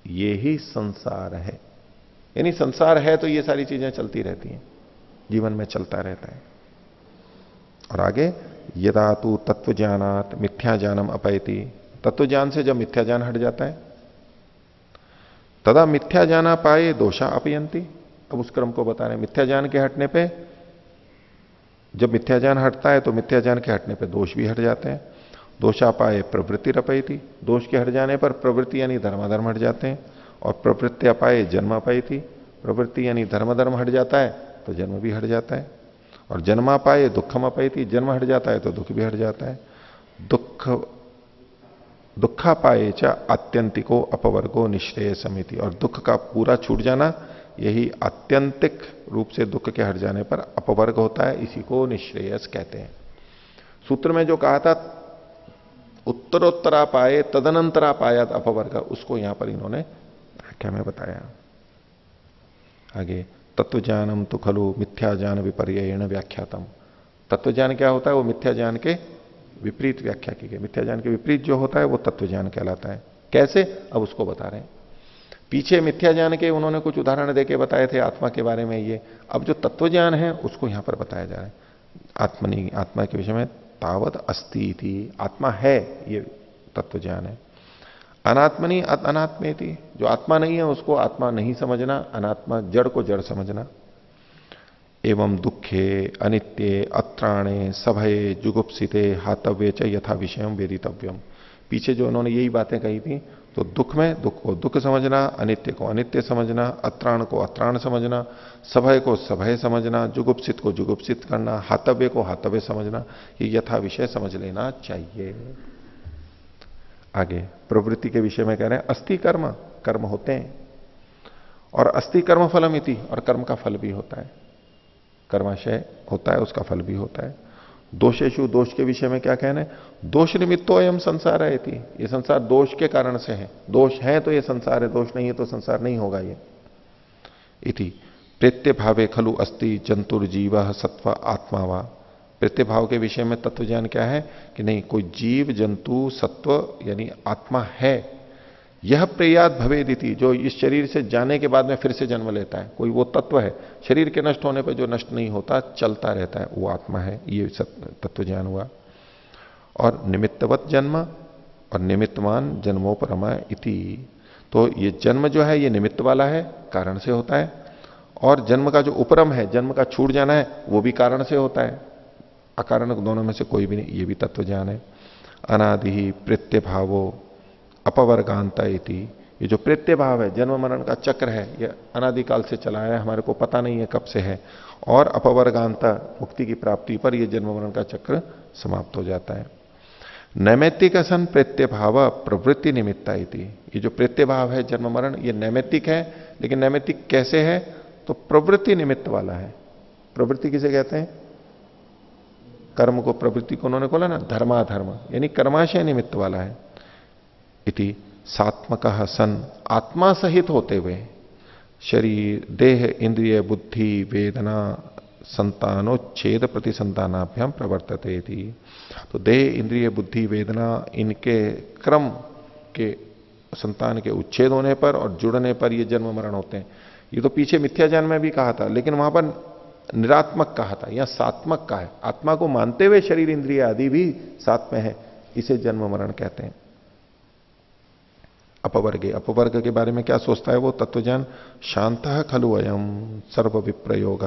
ये ही संसार है। यानी संसार है तो ये सारी चीजें चलती रहती हैं, जीवन में चलता रहता है। और आगे यदा तु तत्व ज्ञानात मिथ्या ज्ञानम अपैति, तत्व ज्ञान से जब मिथ्या ज्ञान हट जाता है, तदा मिथ्या ज्ञाना पाए दोषा अपयंती। अब उस क्रम को बता रहे हैं, मिथ्या ज्ञान के हटने पे, जब मिथ्या ज्ञान हटता है तो मिथ्या ज्ञान के हटने पे दोष भी हट जाते हैं। दोषा पाए प्रवृत्ति रपयती, दोष के हट जाने पर प्रवृत्ति यानी धर्माधर्म हट जाते हैं। और प्रवृत्ति अपाए जन्म अपयती, प्रवृत्ति यानी धर्मधर्म हट जाता है तो जन्म भी हट जाता है। और जन्मा पाए दुखम अपयती, जन्म हट जाता है तो दुख भी हट जाता है। दुखा पाए च आत्यंतिको अपवर्गो निश्रेय समिति, और दुख का पूरा छूट जाना यही आत्यंतिक रूप से दुख के हट जाने पर अपवर्ग होता है, इसी को निश्रेयस कहते हैं। सूत्र में जो कहा था उत्तरोत्तरा पाए तदनंतरा पायात अपवर्ग, उसको यहां पर इन्होंने व्याख्या में बताया। आगे तत्व ज्ञानम तो खलु मिथ्या ज्ञान विपर्ययेण व्याख्यातम, तत्व ज्ञान क्या होता है, वो मिथ्या ज्ञान के विपरीत व्याख्या की गई। मिथ्या ज्ञान के विपरीत जो होता है वो तत्व ज्ञान कहलाता है। कैसे, अब उसको बता रहे हैं। पीछे मिथ्या ज्ञान के उन्होंने कुछ उदाहरण देके बताए थे आत्मा के बारे में, ये अब जो तत्व ज्ञान है उसको यहां पर बताया जा रहा है। आत्मनि, आत्मा के विषय में तावत अस्ति थी, आत्मा है, ये तत्व ज्ञान है। अनात्मनि अनात्मेति, जो आत्मा नहीं है उसको आत्मा नहीं समझना, अनात्मा जड़ को जड़ समझना। एवं दुखे अनित्ये अत्राणे सभये जुगुप्सिते हातव्य च यथा विषयम वेदितव्यम, पीछे जो उन्होंने यही बातें कही थी, तो दुख में दुख को दुख समझना, अनित्य को अनित्य समझना, अत्राण को अत्राण समझना, सभय को सभय समझना, जुगुप्सित को जुगुप्सित करना, हातव्य को हातव्य समझना, ये यथा विषय समझ लेना चाहिए। आगे प्रवृत्ति के विषय में कह रहे हैं अस्थि कर्म, कर्म होते हैं, और अस्थि कर्म फलम इति, और कर्म का फल भी होता है, कर्माशय होता है उसका फल भी होता है। दोषेशु, दोष के विषय में क्या कहना है, दोष निमित्तो अयम संसार है इति, ये संसार दोष के कारण से है, दोष है तो ये संसार है, दोष नहीं है तो संसार नहीं होगा ये। इति प्रेत्य भावे खलु अस्ति जंतुर्जीव सत्व आत्मा वा, प्रेत्य भाव के विषय में तत्व ज्ञान क्या है कि नहीं, कोई जीव जंतु सत्व यानी आत्मा है, यह प्रयात भवेदिति, जो इस शरीर से जाने के बाद में फिर से जन्म लेता है, कोई वो तत्व है शरीर के नष्ट होने पर जो नष्ट नहीं होता, चलता रहता है, वो आत्मा है, ये तत्व ज्ञान हुआ। और निमित्तवत जन्म और निमित्तमान जन्मोपरमा इति, तो ये जन्म जो है ये निमित्त वाला है, कारण से होता है, और जन्म का जो उपरम है, जन्म का छूट जाना है, वो भी कारण से होता है, अकारण दोनों में से कोई भी नहीं, ये भी तत्व ज्ञान है। अनादि प्रत्यय भावो अपवर्गांता इति, ये जो प्रत्यय भाव है, जन्म मरण का चक्र है, ये अनादिकाल से चला है, हमारे को पता नहीं है कब से है, और अपवर्गांता मुक्ति की प्राप्ति पर यह जन्म मरण का चक्र समाप्त हो जाता है। नैमित्तिक सन प्रत्यय भाव प्रवृत्ति निमित्ता इति, ये जो प्रत्यय भाव है जन्म मरण, ये नैमित्तिक है, लेकिन नैमित्तिक कैसे है, तो प्रवृत्ति निमित्त वाला है। प्रवृत्ति किसे कहते हैं, कर्म को, प्रवृत्ति को उन्होंने बोला ना धर्माधर्म, यानी कर्माशय निमित्त वाला है। इति सात्मक सन, आत्मा सहित होते हुए, शरीर देह इंद्रिय बुद्धि वेदना संतानोच्छेद प्रति संतानाभ्याम प्रवर्तते थी, तो देह इंद्रिय बुद्धि वेदना इनके क्रम के संतान के उच्छेद होने पर और जुड़ने पर ये जन्म मरण होते हैं। ये तो पीछे मिथ्या ज्ञान में भी कहा था, लेकिन वहां पर निरात्मक कहा था, यहां सात्मक का है, आत्मा को मानते हुए शरीर इंद्रिय आदि भी साथ में है, इसे जन्म मरण कहते हैं। अपवर्गे, अपवर्ग के बारे में क्या सोचता है वो तत्वज्ञान, शांत खलु अयम सर्व विप्रयोग,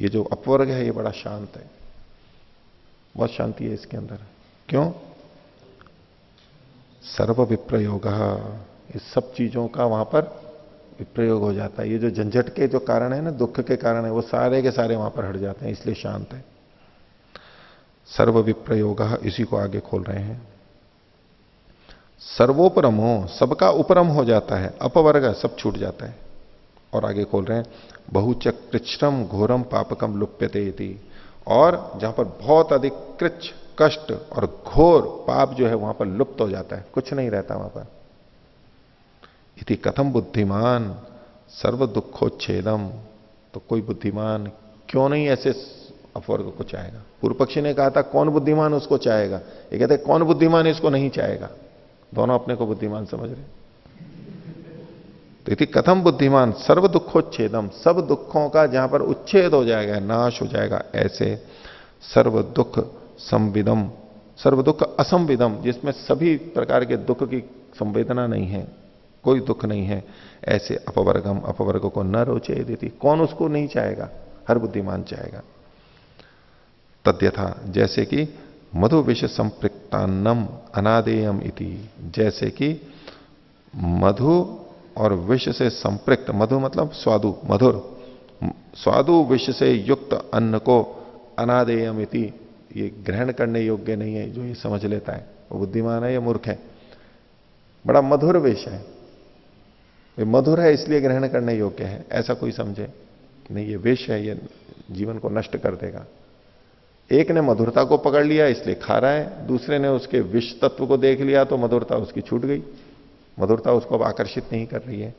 ये जो अपवर्ग है ये बड़ा शांत है, बहुत शांति है इसके अंदर। क्यों, सर्व विप्रयोग, इस सब चीजों का वहां पर विप्रयोग हो जाता है, ये जो झंझट के जो कारण है ना, दुख के कारण है, वो सारे के सारे वहां पर हट जाते हैं, इसलिए शांत है। सर्व विप्रयोग, इसी को आगे खोल रहे हैं। सर्वोपरम हो, सबका उपरम हो जाता है, अपवर्ग सब छूट जाता है। और आगे खोल रहे हैं, बहुचक कृच्छ्रम घोरम पापकम लुप्यते इति, और जहां पर बहुत अधिक कृच्छ कष्ट और घोर पाप जो है वहां पर लुप्त हो जाता है, कुछ नहीं रहता वहां पर। इति कथम बुद्धिमान सर्व दुखोच्छेदम, तो कोई बुद्धिमान क्यों नहीं ऐसे अपवर्ग को चाहेगा। पूर्व पक्षी ने कहा था कौन बुद्धिमान उसको चाहेगा, ये कहते कौन बुद्धिमान इसको नहीं चाहेगा। दोनों अपने को बुद्धिमान समझ रहे। तो इति कथम बुद्धिमान सर्व दुखोच्छेदम, सब दुखों का जहां पर उच्छेद हो जाएगा, नाश हो जाएगा, ऐसे सर्व दुख संविदम, सर्व दुख असंविदम, जिसमें सभी प्रकार के दुख की संवेदना नहीं है, कोई दुख नहीं है, ऐसे अपवर्गम, अपवर्ग को न रोचे देती, कौन उसको नहीं चाहेगा, हर बुद्धिमान चाहेगा। तद्यथा, जैसे कि मधु विष संपृक्तान्नम अनादेयम इति, जैसे कि मधु और विष से संपृक्त, मधु मतलब स्वादु, मधुर, स्वादु विष से युक्त अन्न को अनादेयम इति, ये ग्रहण करने योग्य नहीं है, जो ये समझ लेता है वो बुद्धिमान है या मूर्ख है। बड़ा मधुर विष है, ये मधुर है इसलिए ग्रहण करने योग्य है, ऐसा कोई समझे नहीं, ये विष है, ये जीवन को नष्ट कर देगा। एक ने मधुरता को पकड़ लिया इसलिए खा रहा है, दूसरे ने उसके विष तत्व को देख लिया तो मधुरता उसकी छूट गई, मधुरता उसको अब आकर्षित नहीं कर रही है।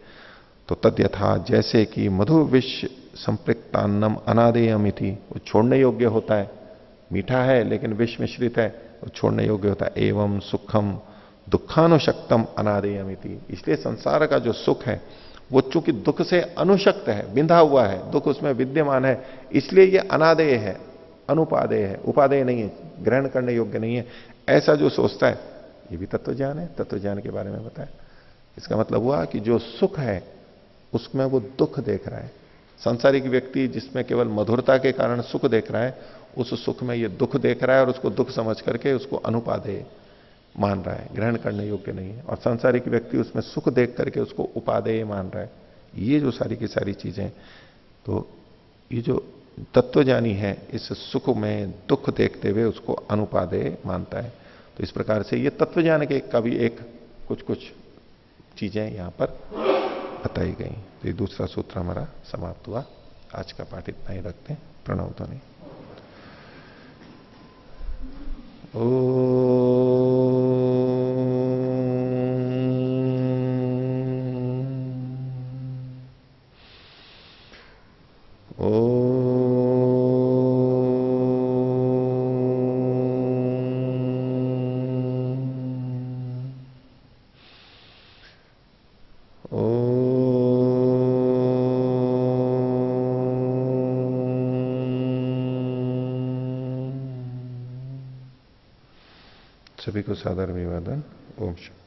तो तद्यथा, जैसे कि मधु विष संपृक्तान्नम अनादेयम इति, वो छोड़ने योग्य होता है, मीठा है लेकिन विष मिश्रित है, वो छोड़ने योग्य होता है। एवं सुखम दुखानुशक्तम अनादेयम इति, इसलिए संसार का जो सुख है वो चूंकि दुख से अनुशक्त है, बिंधा हुआ है, दुख उसमें विद्यमान है, इसलिए ये अनादेय है, अनुपादेय है, उपादेय नहीं है, ग्रहण करने योग्य नहीं है, ऐसा जो सोचता है, ये भी तत्वज्ञान है, तत्वज्ञान के बारे में बताया। इसका मतलब हुआ कि जो सुख है उसमें वो दुख देख रहा है। सांसारिक व्यक्ति जिसमें केवल मधुरता के कारण सुख देख रहा है, उस सुख में ये दुख देख रहा है और उसको दुख समझ करके उसको अनुपादेय मान रहा है, ग्रहण करने योग्य नहीं है। और सांसारिक व्यक्ति उसमें सुख देख करके उसको उपादेय मान रहा है। ये जो सारी की सारी चीजें, तो ये जो तत्वज्ञानी है इस सुख में दुख देखते हुए उसको अनुपादेय मानता है। तो इस प्रकार से ये तत्वज्ञान के का भी एक कुछ चीजें यहां पर बताई गई। तो ये दूसरा सूत्र हमारा समाप्त हुआ। आज का पाठ इतना ही रखते हैं। प्रणव ध्वनि। सभी को सादर अभिवादन। ओम शांति।